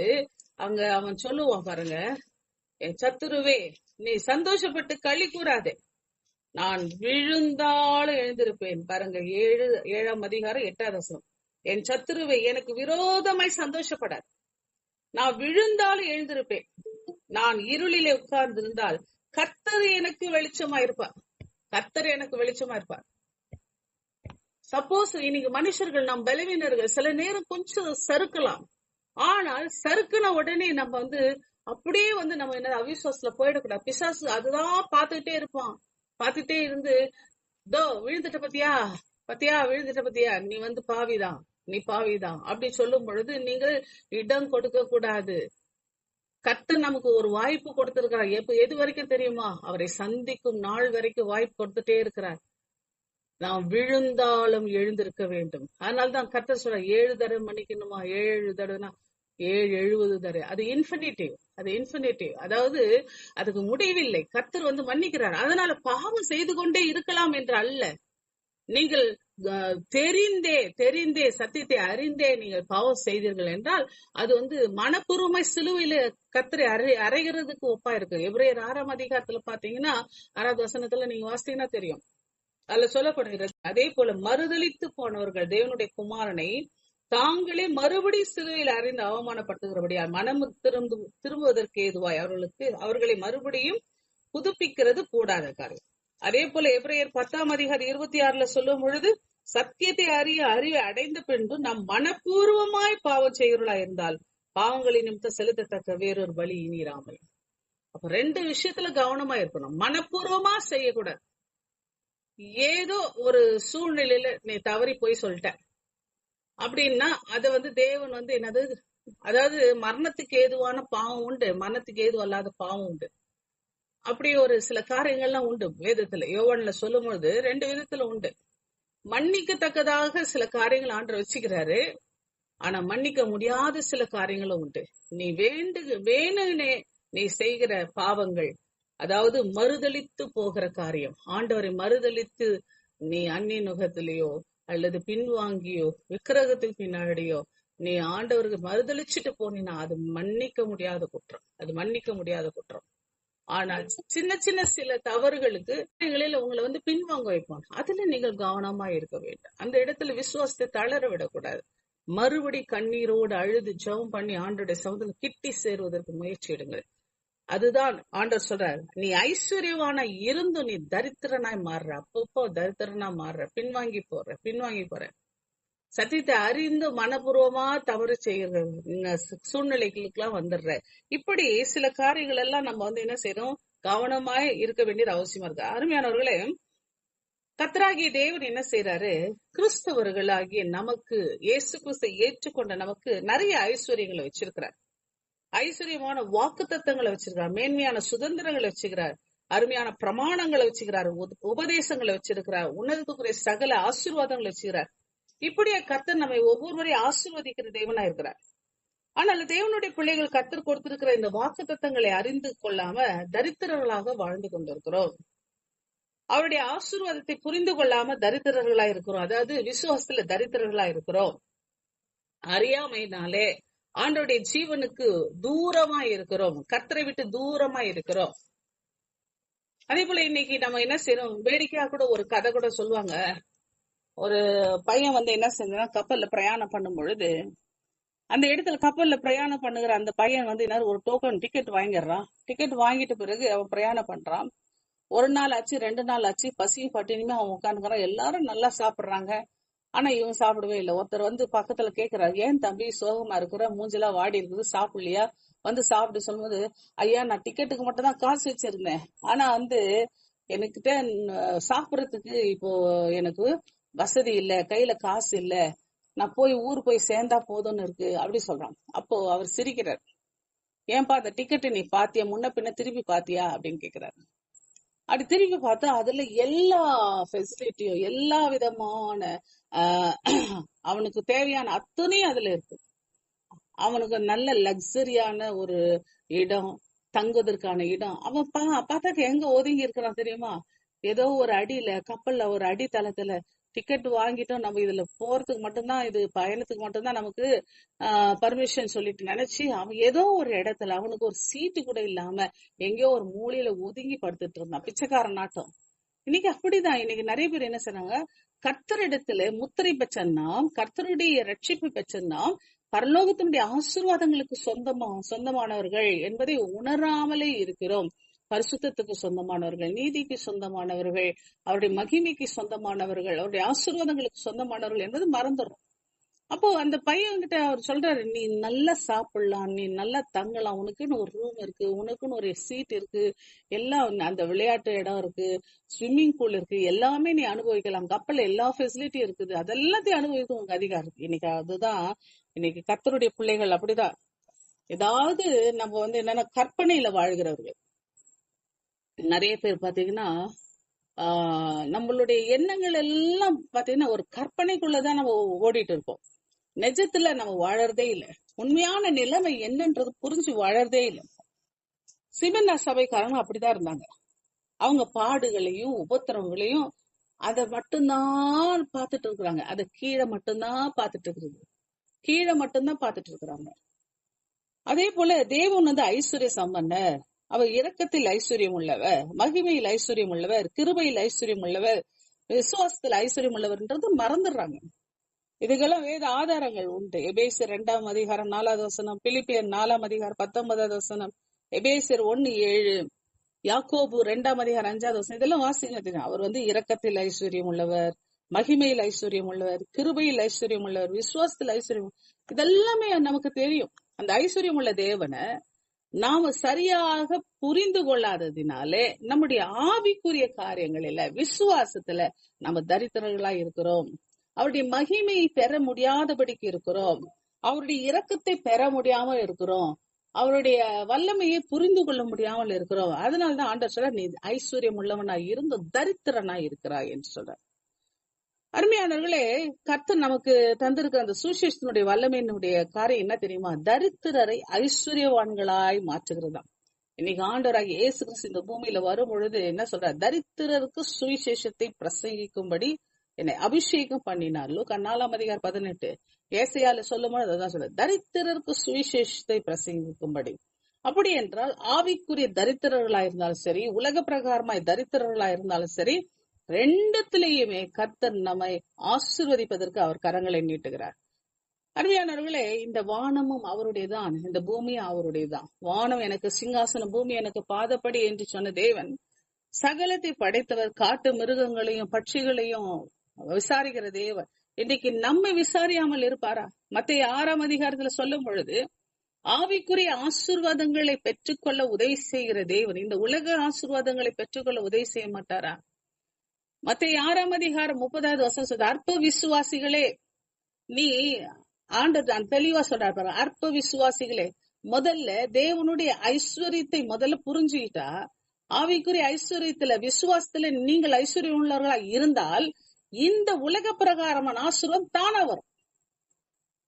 அங்க அவன் சொல்லுவான் பாருங்க, என் சத்துருவே, நீ சந்தோஷப்பட்டு களி கூறாதே, நான் விழுந்தாலும் எழுந்திருப்பேன். பாருங்க, 7ஆம் அதிகாரம் 8வது வசனம். என் சத்துருவே, எனக்கு விரோதமாய் சந்தோஷப்படாது, நான் விழுந்தாலும் எழுந்திருப்பேன். நான் இருளிலே உட்கார்ந்து இருந்தால் கர்த்தர் எனக்கு வெளிச்சமா இருப்பார், கர்த்தர் எனக்கு வெளிச்சமா இருப்பார். சப்போஸ் இன்னைக்கு மனுஷர்கள், நாம் பலவீனர்கள், சில நேரம் கொஞ்சம் சறுக்கலாம். ஆனால் சறுக்குன உடனே நம்ம அப்படியே நம்ம என்ன அவிசுவாசத்துல போயிடக்கூடாது. பிசாசு அதுதான் பாத்துக்கிட்டே இருப்பான். பாத்துட்டே இருந்து, தோ விழுந்துட்ட பத்தியா, விழுந்துட்ட பத்தியா, நீ பாவிதான், நீ பாவிதான் அப்படி சொல்லும் பொழுது நீங்கள் இடம் கொடுக்க கூடாது. கர்த்தர் நமக்கு ஒரு வாய்ப்பு கொடுத்திருக்கிறார். எது வரைக்கும் தெரியுமா? அவரை சந்திக்கும் நாள் வரைக்கும் வாய்ப்பு கொடுத்துட்டே இருக்கிறார். நாம் விழுந்தாலும் எழுந்திருக்க வேண்டும். அதனால்தான் கர்த்தர் சொல்ற 7 தடவை மன்னிக்கணுமா, 7 தடவைனா 770 தடவை. அது இன்ஃபினிட்டிவ், அது இன்ஃபினிட்டிவ். அதாவது அதுக்கு முடிவில்லை. கர்த்தர் மன்னிக்கிறார். அதனால பாவம் செய்து கொண்டே இருக்கலாம் என்று அல்ல. நீங்கள் தெரிந்தே சத்தியத்தை அறிந்தே நீங்கள் பாவம் செய்தீர்கள் என்றால் அது மனப்பூர்வமாய் சிலுவையில கர்த்தரை அறைகிறதுக்கு ஒப்பா இருக்கு. எபிரேயர் 6ஆம் அதிகாரத்துல பாத்தீங்கன்னா 6வது வசனத்துல நீங்க வாசித்தீங்கன்னா தெரியும். அதுல சொல்லப்படுகிறது, அதே போல மறுதலித்து போனவர்கள் தேவனுடைய குமாரனை தாங்களே மறுபடி சிலுவையில் அறிந்து அவமானப்படுத்துகிறபடியா மனம் திரும்புவதற்கு ஏதுவாய் அவர்களை மறுபடியும் புதுப்பிக்கிறது கூடாத காரியம். அதே போல எபிரேயர் 10ஆம் அதிகாரம் 26ல சொல்லும் பொழுது, சத்தியத்தை அறிவை அடைந்த பின்பு நாம் மனப்பூர்வமாய் பாவம் செய்கிறவர்களா இருந்தால் பாவங்களின் நிமித்தம் செலுத்தத்தக்க வேறொரு பலி இனிராமல். அப்ப 2 விஷயத்துல கவனமா இருக்கணும். மனப்பூர்வமா செய்யக்கூடாது. ஏதோ ஒரு சூழ்நிலையில நீ தவறி போய் சொல்லிட்ட அப்படின்னா அத தேவன் என்னது, அதாவது மரணத்துக்கு ஏதுவான பாவம் உண்டு, மரணத்துக்கு ஏது அல்லாத பாவம் உண்டு. அப்படி ஒரு சில காரியங்கள்லாம் உண்டு வேதத்துல. யோவான்ல சொல்லும் பொழுது 2 விதத்துல உண்டு. மன்னிக்கத்தக்கதாக சில காரியங்கள் ஆண்டவர் வச்சுக்கிறாரு, ஆனா மன்னிக்க முடியாத சில காரியங்களும் உண்டு. நீ வேணுனே நீ செய்கிற பாவங்கள், அதாவது மறுதலித்து போகிற காரியம், ஆண்டவரை மறுதலித்து நீ அந்நிய நுகத்திலேயோ அல்லது பின்வாங்கியோ விக்கிரகத்துக்கு பின்னாடியோ நீ ஆண்டவருக்கு மறுதளிச்சுட்டு போனீன்னா அது மன்னிக்க முடியாத குற்றம், அது மன்னிக்க முடியாத குற்றம். ஆனால் சின்ன சின்ன சில தவறுகளுக்கு உங்களை பின்வாங்க வைப்பாங்க. அதுல நீங்கள் கவனமா இருக்க வேண்டும். அந்த இடத்துல விசுவாசத்தை தளர விடக்கூடாது. மறுபடி கண்ணீரோடு அழுது ஜெபம் பண்ணி ஆண்டோட சமூகத்தில் கிட்டி சேருவதற்கு முயற்சி எடுங்கள். அதுதான் ஆண்டவர் சொல்றாரு, நீ ஐஸ்வர்யவான இருந்து நீ தரித்திரனாய் மாறுற, அப்பப்போ தரித்திரனா மாறுற, பின்வாங்கி போற, சத்தியத்தை அறிந்து மனப்பூர்வமா தவறு செய்யற சூழ்நிலைகளுக்கு எல்லாம் வந்துடுற. இப்படி சில காரியங்கள் எல்லாம் நம்ம என்ன செய்யறோம், கவனமாய் இருக்க வேண்டியது அவசியமா இருக்கு. அருமையானவர்களே, கர்த்தராகிய தேவன் என்ன செய்யறாரு, கிறிஸ்தவர்களாகிய நமக்கு, இயேசு கிறிஸ்துவை ஏற்றுக்கொண்ட நமக்கு நிறைய ஐஸ்வர்யங்களை வச்சிருக்கிறார். ஐஸ்வர்யமான வாக்கு தத்தங்களை வச்சிருக்கிறார், மேன்மையான சுதந்திரங்களை வச்சுக்கிறார், அருமையான பிரமாணங்களை வச்சுக்கிறார், உபதேசங்களை வச்சிருக்கிறார், உன்னதத்துக்குரிய சகல ஆசீர்வாதங்களை வச்சுக்கிறார். இப்படியே கர்த்தர் நம்மை ஒவ்வொருவரையும் ஆசீர்வதிக்கிற தேவனா இருக்கிறார். ஆனால் தேவனுடைய பிள்ளைகள் கர்த்தர் கொடுத்திருக்கிற இந்த வாக்கு தத்தங்களை அறிந்து கொள்ளாம தரித்திரர்களாக வாழ்ந்து கொண்டிருக்கிறோம். அவருடைய ஆசீர்வாதத்தை புரிந்து கொள்ளாம தரித்திரர்களா இருக்கிறோம். அதாவது விசுவாசத்துல தரித்திரர்களா இருக்கிறோம். அறியாமையினாலே ஆண்டோடைய ஜீவனுக்கு தூரமா இருக்கிறோம், கர்த்தரை விட்டு தூரமா இருக்கிறோம். அதே போல இன்னைக்கு நம்ம என்ன செய்யறோம், வேடிக்கையா கூட ஒரு கதை கூட சொல்லுவாங்க. ஒரு பையன் என்ன செஞ்சான், கப்பல்ல பிரயாணம் பண்ணும் பொழுது அந்த இடத்துல கப்பல்ல பிரயாணம் பண்ணுகிற அந்த பையன் ஒரு டோக்கன் டிக்கெட் வாங்கிடுறான். டிக்கெட் வாங்கிட்ட பிறகு அவன் பிரயாணம் பண்றான். ஒரு நாள் ஆச்சு, 2 நாள் ஆச்சு, பசியும் பட்டினியுமே அவன் உட்காந்துக்கிறான். எல்லாரும் நல்லா சாப்பிடுறாங்க, ஆனா இவன் சாப்பிடவே இல்லை. ஒருத்தர் பக்கத்துல கேக்குறாரு, ஏன் தம்பி சோகமா இருக்கிற, மூஞ்செல்லாம் வாடி இருக்குது, சாப்பிடலையா, சாப்பிட்டு சொல்லும்போது, ஐயா நான் டிக்கெட்டுக்கு மட்டும் தான் காசு வச்சிருந்தேன், ஆனா எனக்கிட்ட சாப்பிடறதுக்கு இப்போ எனக்கு வசதி இல்ல, கையில காசு இல்ல, நான் ஊர் போய் சேர்ந்தா போதும்னு இருக்கு அப்படி சொல்றான். அப்போ அவர் சிரிக்கிறார். ஏன்பா அந்த டிக்கெட் நீ பாத்தியா, முன்ன பின்ன திருப்பி பாத்தியா அப்படின்னு கேக்குறாரு. அப்படி திருப்பி பார்த்தா அதுல எல்லா ஃபெசிலிட்டியும், எல்லா விதமான அவனுக்கு தேவையான அத்தனையும் அதுல இருக்கு. அவனுக்கு நல்ல லக்ஸரியான ஒரு இடம், தங்குவதற்கான இடம். அவன் பார்த்தாக்க எங்க ஒதுங்கி இருக்கிறான் தெரியுமா, ஏதோ ஒரு அடியில, கப்பல்ல ஒரு அடி தளத்துல டிக்கெட் வாங்கிட்டோம், நம்ம இதுல போறதுக்கு மட்டும்தான், இது பயணத்துக்கு மட்டும்தான் நமக்கு பர்மிஷன் சொல்லிட்டு நினைச்சு அவன் ஏதோ ஒரு இடத்துல, அவனுக்கு ஒரு சீட்டு கூட இல்லாம எங்கேயோ ஒரு மூலையில ஒதுங்கி படுத்துட்டு இருந்தான், பிச்சைக்காரன் நாட்டம். இன்னைக்கு அப்படிதான். இன்னைக்கு நிறைய பேர் என்ன செய்றாங்க, கர்த்தரிடத்துல முத்திரை பெற்றனா, கர்த்தருடைய ரட்சிப்பு பெற்றனா, பரலோகத்தினுடைய ஆசீர்வாதங்களுக்கு சொந்தமானவர்கள் என்பதை உணராமலே இருக்கிறோம். பரிசுத்தத்துக்கு சொந்தமானவர்கள், நீதிக்கு சொந்தமானவர்கள், அவருடைய மகிமைக்கு சொந்தமானவர்கள், அவருடைய ஆசீர்வாதங்களுக்கு சொந்தமானவர்கள் என்பது மறந்துடும். அப்போ அந்த பையன்கிட்ட அவர் சொல்றாரு, நீ நல்லா சாப்பிடலாம், நீ நல்லா தங்கலாம், உனக்குன்னு ஒரு ரூம் இருக்கு, உனக்குன்னு ஒரு சீட் இருக்கு, எல்லாம் அந்த விளையாட்டு இடம் இருக்கு, ஸ்விம்மிங் பூல் இருக்கு, எல்லாமே நீ அனுபவிக்கலாம், கப்பல்ல எல்லா ஃபெசிலிட்டியும் இருக்குது, அதெல்லாத்தையும் அனுபவிக்க உங்க அதிகாரம் இருக்கு. இன்னைக்கு அதுதான் இன்னைக்கு கர்த்தருடைய பிள்ளைகள் அப்படிதான். ஏதாவது நம்ம என்னன்னா கற்பனையில வாழ்கிறவர்கள் நிறைய பேர் பாத்தீங்கன்னா, நம்மளுடைய எண்ணங்கள் எல்லாம் பாத்தீங்கன்னா ஒரு கற்பனைக்குள்ளதான் நம்ம ஓடிட்டு இருக்கோம். நிஜத்துல நம்ம வாழறதே இல்லை. உண்மையான நிலைமை என்னன்றது புரிஞ்சு வாழறதே இல்லை. சிமென்னா சபைக்காரங்க அப்படிதான் இருந்தாங்க. அவங்க பாடுகளையும் உபத்திரவங்களையும் அதை மட்டும்தான் பாத்துட்டு இருக்கிறாங்க. அதை கீழே மட்டும்தான் பாத்துட்டு இருக்கிறது, கீழே மட்டும்தான் பாத்துட்டு இருக்கிறாங்க. அதே போல தேவன் ஐஸ்வர்ய சம்பன்னர், அவர் இரக்கத்தில் ஐஸ்வர்யம் உள்ளவர், மகிமையில் ஐஸ்வர்யம் உள்ளவர், கிருபையில் ஐஸ்வர்யம் உள்ளவர், விசுவாசத்தில் ஐஸ்வர்யம் உள்ளவர்ன்றது மறந்துடுறாங்க. இதுக்கெல்லாம் வேத ஆதாரங்கள் உண்டு. எபேசியர் 2ஆம் அதிகாரம் 4வது வசனம், பிலிப்பியர் 4ஆம் அதிகாரம் 19வது வசனம், எபேசியர் 1:7, யாக்கோபு 2ஆம் அதிகாரம் 5வது வசனம், இதெல்லாம் வாசிங்க தெரியும். அவர் இரக்கத்தில் ஐஸ்வர்யம் உள்ளவர், மகிமையில் ஐஸ்வர்யம் உள்ளவர், கிருபையில் ஐஸ்வர்யம் உள்ளவர், விசுவாசத்தில் ஐஸ்வர்யம், இதெல்லாமே நமக்கு தெரியும். அந்த ஐஸ்வர்யம் உள்ள தேவனை நாம சரியாக புரிந்து கொள்ளாததினாலே நம்முடைய ஆவிக்குரிய காரியங்களில, விசுவாசத்துல நம்ம தரித்திரர்களா இருக்கிறோம். அவருடைய மகிமையை பெற முடியாதபடிக்கு இருக்கிறோம். அவருடைய இரக்கத்தை பெற முடியாமல் இருக்கிறோம். அவருடைய வல்லமையை புரிந்து கொள்ள முடியாமல் இருக்கிறோம். அதனாலதான் ஆண்டவர் சொல்ற, நீ ஐஸ்வர்யம் உள்ளவனா இருந்து தரித்திரனா இருக்கிறாய் என்று சொல்ற. அருமையானவர்களே, கர்த்தர் நமக்கு தந்திருக்கிற அந்த சுவிசேஷத்தினுடைய வல்லமையினுடைய காரியம் என்ன தெரியுமா, தரித்திரரை ஐஸ்வர்யவான்களாய் மாற்றுகிறதா. இன்னைக்கு ஆண்டவராகிய இயேசு கிறிஸ்து இந்த பூமியில வரும் பொழுது என்ன சொல்ற, தரித்திரருக்கு சுவிசேஷத்தை பிரசங்கிக்கும்படி என்னை அபிஷேகம் பண்ணினார். லூக்கா 4:18 ஏசாயால சொல்லும்போது அதான் சொல்ல, தரித்திரருக்கு சுவிசேஷத்தை பிரசங்கிக்கும்படி. அப்படி என்றால் ஆவிக்குரிய தரித்திரர்களா இருந்தாலும் சரி, உலக பிரகாரமாய் தரித்திரர்களா இருந்தாலும் சரி, ரெண்டுத்திலேயுமே கர்த்தர் நம்மை ஆசீர்வதிப்பதற்கு அவர் கரங்களை நீட்டுகிறார். அருமையானவர்களே, இந்த வானமும் அவருடையதான், இந்த பூமியும் அவருடையதான். வானம் எனக்கு சிங்காசனம், பூமி எனக்கு பாதப்படி என்று சொன்ன தேவன் சகலத்தை படைத்தவர். காட்டு மிருகங்களையும் பட்சிகளையும் விசாரிக்கிற தேவன் இன்னைக்கு நம்மை விசாரியாமல் இருப்பாரா? மத்தேயு 6 சொல்லும் பொழுது ஆவிக்குரிய ஆசீர்வாதங்களை பெற்றுக்கொள்ள உதவி செய்கிற தேவன் இந்த உலக ஆசீர்வாதங்களை பெற்றுக்கொள்ள உதவி செய்ய மாட்டாரா? மத்தேயு 6:30 சொல்ற, அற்ப விசுவாசிகளே, நீ ஆண்டவர் தெளிவா சொல்றாரு பாருங்க, அற்ப விசுவாசிகளே, முதல்ல தேவனுடைய ஐஸ்வர்யத்தை முதல்ல புரிஞ்சுக்கிட்டா, ஆவிக்குரிய ஐஸ்வர்யத்துல விசுவாசத்துல நீங்கள் ஐஸ்வர்யம் உள்ளவர்களா இருந்தால் இந்த உலக பிரகாரமான ஆசீர்வாதம் தானா வரும்.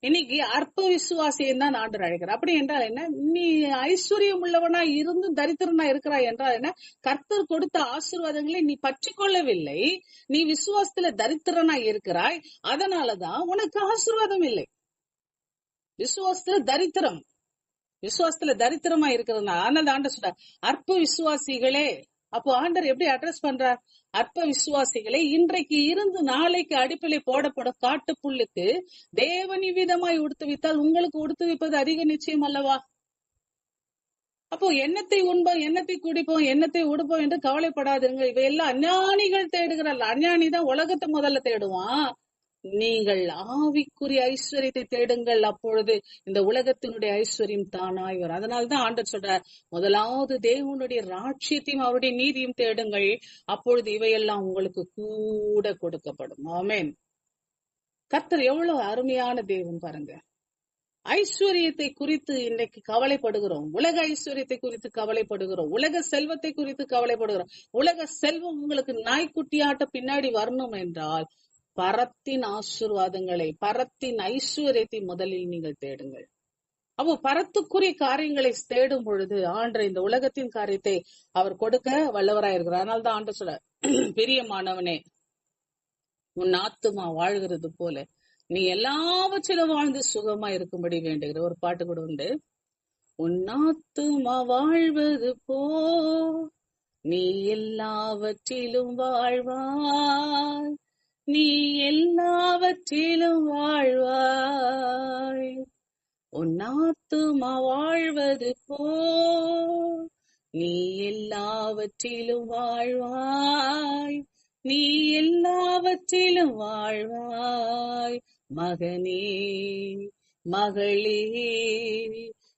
இன்னைக்கு அற்ப விசுவாசியம் தான் ஆண்டவர் அழைக்கிறார். அப்படி என்றால் என்ன? நீ ஐஸ்வர்யம் உள்ளவனா இருந்து தரித்திரனா இருக்கிறாய் என்றால் என்ன? கர்த்தர் கொடுத்த ஆசீர்வாதங்களை நீ பற்றி கொள்ளவில்லை, நீ விசுவாசத்துல தரித்திரனா இருக்கிறாய், அதனாலதான் உனக்கு ஆசீர்வாதம் இல்லை. விசுவாசத்துல தரித்திரமா இருக்கிறதுனா ஆனந்த ஆண்டர் சொல்றார், அற்ப விசுவாசிகளே. அப்போ ஆண்டர் எப்படி அட்ரஸ் பண்றார்? அற்ப விசுவாசிகளை, இன்றைக்கு இருந்து நாளைக்கு அடுப்பிலே போடப்படும் காட்டு புல்லுக்கு தேவனி விதமாய் உடுத்துவித்தால் உங்களுக்கு உடுத்துவிப்பது அதிக நிச்சயம் அல்லவா? அப்போ எண்ணத்தை உண்போம், எண்ணத்தை குடிப்போம், எண்ணத்தை உடுப்போம் என்று கவலைப்படாதுங்க. இவையெல்லாம் அஞ்ஞானிகள் தேடுகிறார்கள். அஞ்ஞானி தான் உலகத்தை முதல்ல தேடுவான். நீங்கள் ஆவிக்குரிய ஐஸ்வர்யத்தை தேடுங்கள், அப்பொழுது இந்த உலகத்தினுடைய ஐஸ்வர்யம் தானாய் வரும். அதனால்தான் ஆண்டவர் சொல்றார், முதலாவது தேவனுடைய ராஜ்யத்தையும் அவருடைய நீதியும் தேடுங்கள், அப்பொழுது இவையெல்லாம் உங்களுக்கு கூட கொடுக்கப்படும். ஆமென். கர்த்தர் எவ்வளவு அருமையான தேவன் பாருங்க. ஐஸ்வர்யத்தை குறித்து இன்னைக்கு கவலைப்படுகிறோம், உலக ஐஸ்வர்யத்தை குறித்து கவலைப்படுகிறோம், உலக செல்வத்தை குறித்து கவலைப்படுகிறோம். உலக செல்வம் உங்களுக்கு நாய்க்குட்டியாட்ட பின்னாடி வரணும் என்றால் பரத்தின் ஆசீர்வாதங்களை, பரத்தின் ஐஸ்வர்யத்தை முதலில் நீங்கள் தேடுங்கள். அப்போ பரத்துக்குரிய காரியங்களை தேடும் பொழுது ஆண்டவர் இந்த உலகத்தின் காரியத்தை அவர் கொடுக்க வல்லவராயிருக்கிறார். அதனால்தான் ஆண்டவர் சொல்ற, பிரியமானவனே, உன் ஆத்துமா வாழ்கிறது போல நீ எல்லாவற்றிலும் வாழ்ந்து சுகமா இருக்கும்படி வேண்டுகிற ஒரு பாட்டு கூட உண்டு. உன் ஆத்துமா வாழ்வது போ நீ எல்லாவற்றிலும் வாழ்வாய், நீ எல்லாவற்றிலும் வாழ்வாய். உன் ஆத்துமா வாழ்வது போ நீ எல்லாவற்றிலும் வாழ்வாய், நீ எல்லாவற்றிலும் வாழ்வாய். மகனே மகளே,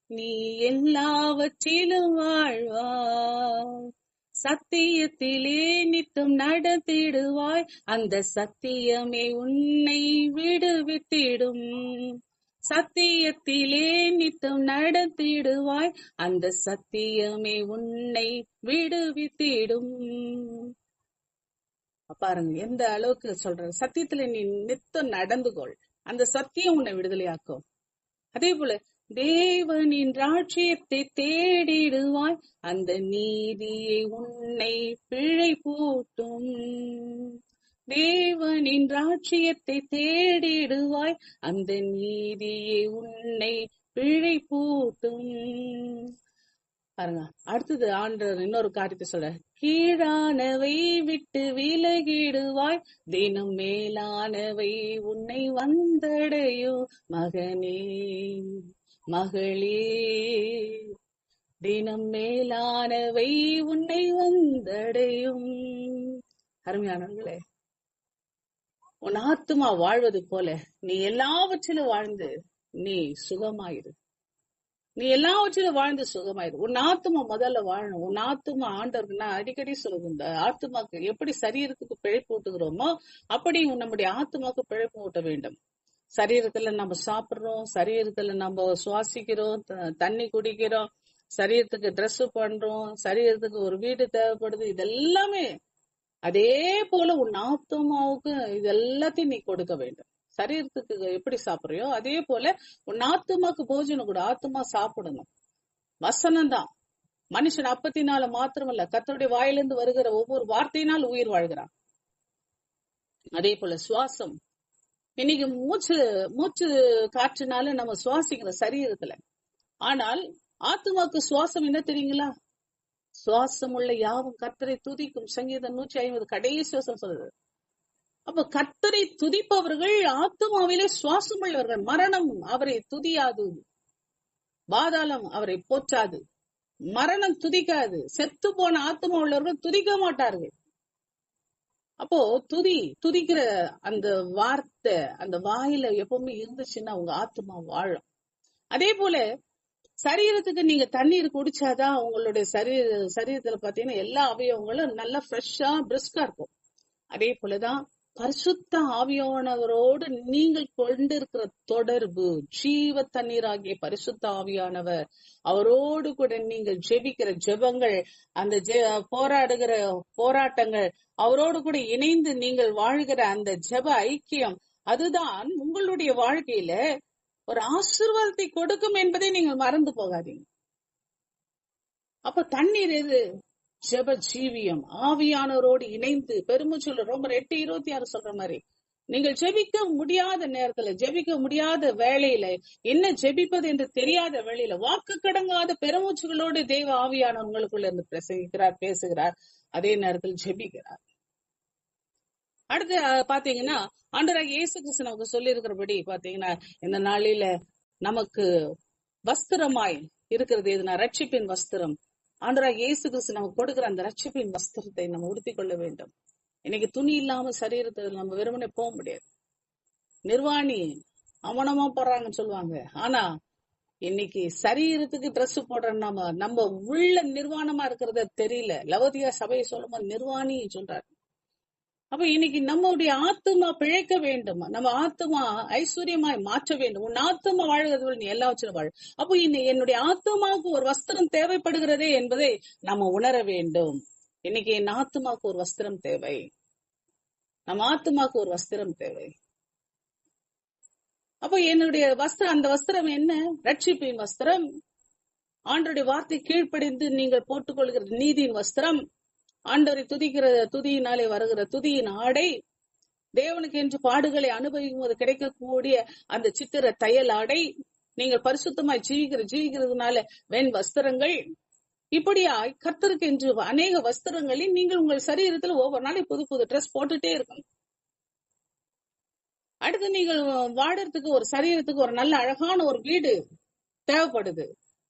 நீ எல்லாவற்றிலும் வாழ்வாய். சத்தியத்திலே நித்தம் நடத்திடுவாய், அந்த சத்தியமே உன்னை விடுவித்திடும். சத்தியத்திலே நித்தம் நடத்திடுவாய், அந்த சத்தியமே உன்னை விடுவித்திடும். பாருங்க எந்த அளவுக்கு சொல்ற, சத்தியத்துல நீ நித்தம் நடந்துகொள், அந்த சத்தியம் உன்னை விடுதலையாக்கும். அதே போல தேவனின் ராஜ்யத்தை தேடிடுவாய், அந்த நீதியை உன்னை பிழை பூட்டும். தேவனின் ராஜ்யத்தை தேடிடுவாய், அந்த நீதியை உன்னை பிழை பூட்டும். பாருங்க, அடுத்தது ஆண்டவர் இன்னொரு காரியத்தை சொல்ற, கீழானவை விட்டு விலகிடுவாய், தினம் மேலானவை உன்னை வந்தடையும். மகனே மகளே, தினம் மேலானவை உன்னை வந்தடையும். அருமையானவர்களே, உன் ஆத்துமா வாழ்வது போல நீ எல்லாவற்றிலும் வாழ்ந்து நீ சுகமாயிரு. நீ எல்லாவற்றிலும் வாழ்ந்து சுகமாயிரு. உன் ஆத்துமா முதல்ல வாழணும். உன் ஆத்துமா ஆண்டவருக்கு நான் அடிக்கடி சொல்லுவேன், இந்த ஆத்துமாக்கு எப்படி சரீரத்துக்கு பிழைப்பு ஊட்டுகிறோமோ அப்படி நம்முடைய ஆத்துமாக்கு பிழைப்பு ஊட்ட வேண்டும். சரீரத்துல நம்ம சாப்பிடுறோம், சரீரத்துல நம்ம சுவாசிக்கிறோம், தண்ணி குடிக்கிறோம், சரீரத்துக்கு ட்ரெஸ் பண்றோம், சரீரத்துக்கு ஒரு வீடு தேவைப்படுது. இதெல்லாமே அதே போல உன் ஆத்துமாவுக்கு இது எல்லாத்தையும் நீ கொடுக்க வேண்டும். சரீரத்துக்கு எப்படி சாப்பிடுறியோ அதே போல உன் ஆத்துமாக்கு போஜனம் கூட. ஆத்துமா சாப்பிடணும். வசனம் தான். மனுஷன் அப்பத்தினால மாத்திரமல்ல, கர்த்தருடைய வாயிலிருந்து வருகிற ஒவ்வொரு வார்த்தையினால் உயிர் வாழ்கிறான். அதே போல சுவாசம். இன்னைக்கு மூச்சு காற்றுனால நம்ம சுவாசிக்கிறோம் சரீரத்துல. ஆனால் ஆத்துமாக்கு சுவாசம் என்ன தெரியுங்களா? சுவாசம் உள்ள யாவும் கர்த்தரை துதிக்கும். சங்கீதம் 150 கடைசி வசனம் சொல்றது. அப்ப கர்த்தரை துதிப்பவர்கள் ஆத்துமாவிலே சுவாசம் உள்ளவர்கள். மரணம் அவரை துதியாது, பாதாளம் அவரை போற்றாது, மரணம் துதிக்காது. செத்து போன ஆத்துமா உள்ளவர்கள் துதிக்க மாட்டார்கள். அப்போ துதிக்கிற அந்த வார்த்தை அந்த வாயில எப்பவுமே இருந்துச்சுன்னா உங்க ஆத்துமா வாழும். அதே போல சரீரத்துக்கு நீங்க தண்ணீர் குடிச்சாதான் உங்களுடைய சரீரத்துல பாத்தீங்கன்னா எல்லா அவயவங்களும் நல்லா ஃப்ரெஷ்ஷா பிரிஸ்கா இருக்கும். அதே போலதான் பரிசுத்த ஆவியானவரோடு நீங்கள் கொண்டிருக்கிற தொடர்பு, ஜீவ தண்ணீராகிய பரிசுத்த ஆவியானவர், அவரோடு கூட நீங்கள் ஜெபிக்கிற ஜெபங்கள், அந்த போராடுகிற போராட்டங்கள், அவரோடு கூட இணைந்து நீங்கள் வாழ்கிற அந்த ஜெப ஐக்கியம், அதுதான் உங்களுடைய வாழ்க்கையில ஒரு ஆசீர்வாதத்தை கொடுக்கும் என்பதை நீங்கள் மறந்து போகாதீங்க. அப்ப தண்ணீர் எது? ஜெப ஜீவியம். ஆவியானவரோடு இணைந்து பெருமூச்சுள்ள ரோமர் 8:26 சொல்ற மாதிரி நீங்கள் ஜெபிக்க முடியாத நேரத்துல, ஜெபிக்க முடியாத வேளையில, என்ன ஜெபிப்பது என்று தெரியாத வேளையில வாக்கு கடங்காத பெருமூச்சுகளோடு தேவ ஆவியானவர் உங்களுக்குள்ள இருந்து பிரசங்கிக்கிறார், பேசுகிறார், அதே நேரத்தில் ஜெபிக்கிறார். அடுத்து பாத்தீங்கன்னா ஆண்டவராகிய இயேசு கிறிஸ்து நமக்கு சொல்லி இருக்கிறபடி பாத்தீங்கன்னா இந்த நாளில நமக்கு வஸ்திரமாய் இருக்கிறது எதுனா ரட்சிப்பின் வஸ்திரம். ஆண்டவராகிய இயேசு கிறிஸ்து நமக்கு கொடுக்கிற அந்த ரட்சிப்பின் வஸ்திரத்தை நம்ம உடுத்திக் கொள்ள வேண்டும். இன்னைக்கு துணி இல்லாம சரீரத்தில் நம்ம வெறுமனே போக முடியாது. நிர்வாணி அவனமா போடுறாங்கன்னு சொல்லுவாங்க. ஆனா இன்னைக்கு சரீரத்துக்கு ட்ரெஸ் போடுற நம்ம உள்ள நிர்வாணமா இருக்கிறத தெரியல. லவோதியா சபையை சொல்லும் போது நிர்வாணி சொல்றாரு. அப்ப இன்னைக்கு நம்முடைய ஆத்துமா பிழைக்க வேண்டும், நம்ம ஆத்துமா ஐஸ்வர்யமாய் மாற்ற வேண்டும். உன் ஆத்துமா வாழ்கிறது நீ எல்லா வச்சு வாழ். அப்போ என்னுடைய ஆத்துமாவுக்கு ஒரு வஸ்திரம் தேவைப்படுகிறதே என்பதை நம்ம உணர வேண்டும். இன்னைக்கு என் ஆத்துமாவுக்கு ஒரு வஸ்திரம் தேவை, நம்ம ஆத்துமாவுக்கு ஒரு வஸ்திரம் தேவை. அப்போ என்னுடைய வஸ்திரம், அந்த வஸ்திரம் என்ன? ரட்சிப்பின் வஸ்திரம். ஆண்டவருடைய வார்த்தை கீழ்ப்படிந்து நீங்கள் போட்டுக்கொள்கிற நீதியின் வஸ்திரம். ஆண்டவரை துதிக்கிற துதியினாலே வருகிற துதியின் ஆடை. தேவனுக்கு என்று பாடுகளை அனுபவிக்கும் போது கிடைக்கக்கூடிய அந்த சித்திர தையல் ஆடை. நீங்கள் பரிசுத்தமாய் ஜீவிக்கிறதுனால வெண் வஸ்திரங்கள். இப்படியாய் கர்த்தருக்கு என்று அநேக வஸ்திரங்களில் நீங்கள் உங்கள் சரீரத்தில் ஒவ்வொரு நாளையும் புது புது ட்ரெஸ் போட்டுட்டே இருக்கணும். அடுத்து நீங்கள் வாடுறதுக்கு ஒரு சரீரத்துக்கு ஒரு நல்ல அழகான ஒரு வீடு தேவைப்படுது.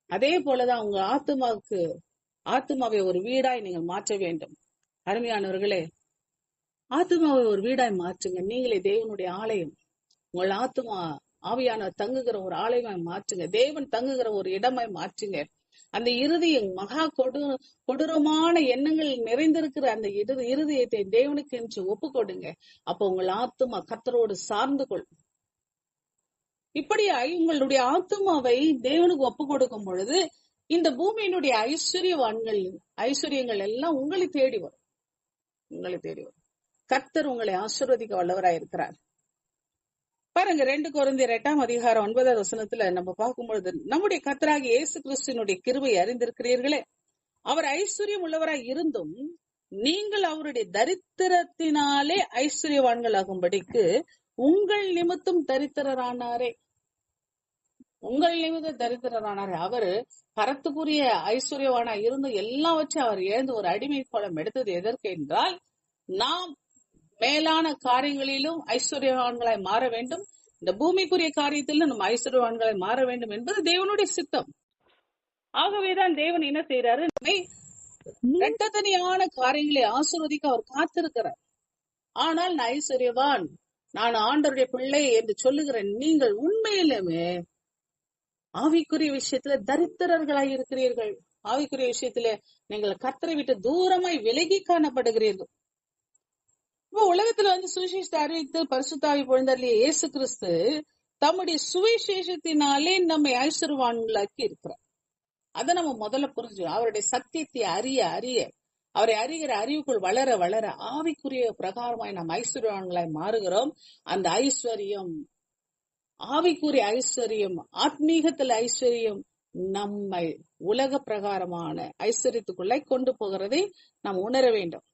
அதே போலதான் உங்க ஆத்துமாவை ஒரு வீடாய் நீங்கள் மாற்ற வேண்டும். அருமையானவர்களே, ஆத்துமாவை ஒரு வீடாய் மாற்றுங்க. நீங்களே தேவனுடைய ஆலயம். உங்கள் ஆத்துமா ஆவியானவர் தங்குகிற ஒரு ஆலயமாய் மாற்றுங்க. தேவன் தங்குகிற ஒரு இடமாய் மாற்றுங்க. அந்த இருதயம் மகா கொடூரமான எண்ணங்கள் நிறைந்திருக்கிற அந்த இருதயத்தை தேவனுக்கு என்று ஒப்பு கொடுங்க. அப்ப உங்கள் ஆத்துமா கர்த்தரோடு சார்ந்து கொள்ளும். இப்படியாய் உங்களுடைய ஆத்துமாவை தேவனுக்கு ஒப்பு கொடுக்கும் பொழுது இந்த பூமியினுடைய ஐஸ்வர்யங்கள் எல்லாம் உங்களை தேடி வரும். கர்த்தர் உங்களை ஆசீர்வதிக்க வல்லவராயிருக்கிறார். பாருங்க 2 கொரிந்தியர் 8:9 நம்ம பார்க்கும்பொழுது, நம்முடைய கர்த்தராகிய இயேசு கிறிஸ்துவினுடைய கிருபை அறிந்திருக்கிறீர்களே, அவர் ஐஸ்வர்யம் உள்ளவராய் இருந்தும் நீங்கள் அவருடைய தரித்திரத்தினாலே ஐஸ்வர்யவான்கள் ஆகும்படிக்கு உங்கள் நிமித்தம் தரித்திரரானாரே. அவரு பரத்துக்குரிய ஐஸ்வர்யவானா இருந்து எல்லாம் வச்சு அவர் எழுந்து ஒரு அடிமை கோலம் எடுத்தது எதற்கு என்றால், நாம் மேலான காரியங்களிலும் ஐஸ்வர்யவான்களாய் மாற வேண்டும், இந்த பூமிக்குரிய காரியத்திலும் நம்ம ஐஸ்வர்யவான்களாய் மாற வேண்டும் என்பது தேவனுடைய சித்தம். ஆகவேதான் தேவன் என்ன செய்யறாரு, நம்மை இரட்டத்தனியான காரியங்களை ஆசீர்வதிக்க அவர் காத்திருக்கிறார். ஆனால் நான் ஐஸ்வர்யவான், நான் ஆண்டவருடைய பிள்ளை என்று சொல்லுகிற நீங்கள் உண்மையிலுமே ஆவிக்குரிய விஷயத்துல தரித்திரர்களாய் இருக்கிறீர்கள். ஆவிக்குரிய விஷயத்துல நீங்கள் கர்த்தரை விட்டு தூரமாய் விலகி காணப்படுகிறீர்கள். உலகத்துல சுவிசேஷத்தை அறிவித்து பரிசுத்தாவி பொழுந்தருளிய இயேசு கிறிஸ்து தம்முடைய சுவிசேஷத்தினாலே நம்மை ஐஸ்வர்யவான்களாக்கி இருக்கிறார். அதை நம்ம முதல்ல புரிஞ்சு அவருடைய சத்தியத்தை அறிய அவரை அறிகிற அறிவுக்குள் வளர வளர ஆவிக்குரிய பிரகாரமாய் நாம் ஐஸ்வர்யவான்களாய் மாறுகிறோம். அந்த ஐஸ்வர்யம், ஆவிக்குரிய ஐஸ்வர்யம், ஆத்மீகத்தில் ஐஸ்வர்யம் நம்மை உலக பிரகாரமான ஐஸ்வர்யத்துக்குள்ளே கொண்டு போகிறதை நாம் உணர வேண்டும்.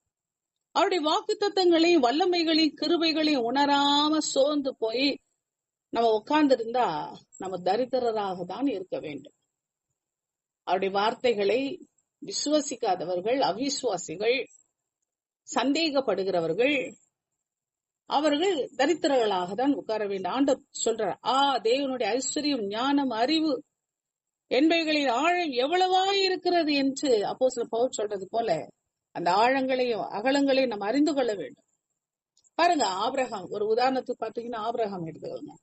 அவருடைய வாக்குத்தத்தங்களையும் வல்லமைகளையும் கிருபைகளையும் உணராம சோர்ந்து போய் நம்ம உட்கார்ந்து இருந்தா நம்ம தரித்திரராக தான் இருக்க வேண்டும். அவருடைய வார்த்தைகளை விசுவசிக்காதவர்கள், அவிசுவாசிகள், சந்தேகப்படுகிறவர்கள், அவர்கள் தரித்திரர்களாக தான் உட்கார வேண்டும். ஆண்டவர் சொல்றார், தேவனுடைய ஐஸ்வர்யம், ஞானம், அறிவு என்பவைகளின் ஆழம் எவ்வளவாய் இருக்கிறது என்று அப்போஸ்தலர் பவுல் சொல்றது போல அந்த ஆழங்களையும் அகலங்களையும் நம்ம அறிந்து கொள்ள வேண்டும். பாருங்க, ஆபிரகாம் ஒரு உதாரணத்துக்கு பாத்தீங்கன்னா, ஆபிரகாம் எடுத்துக்கோங்க.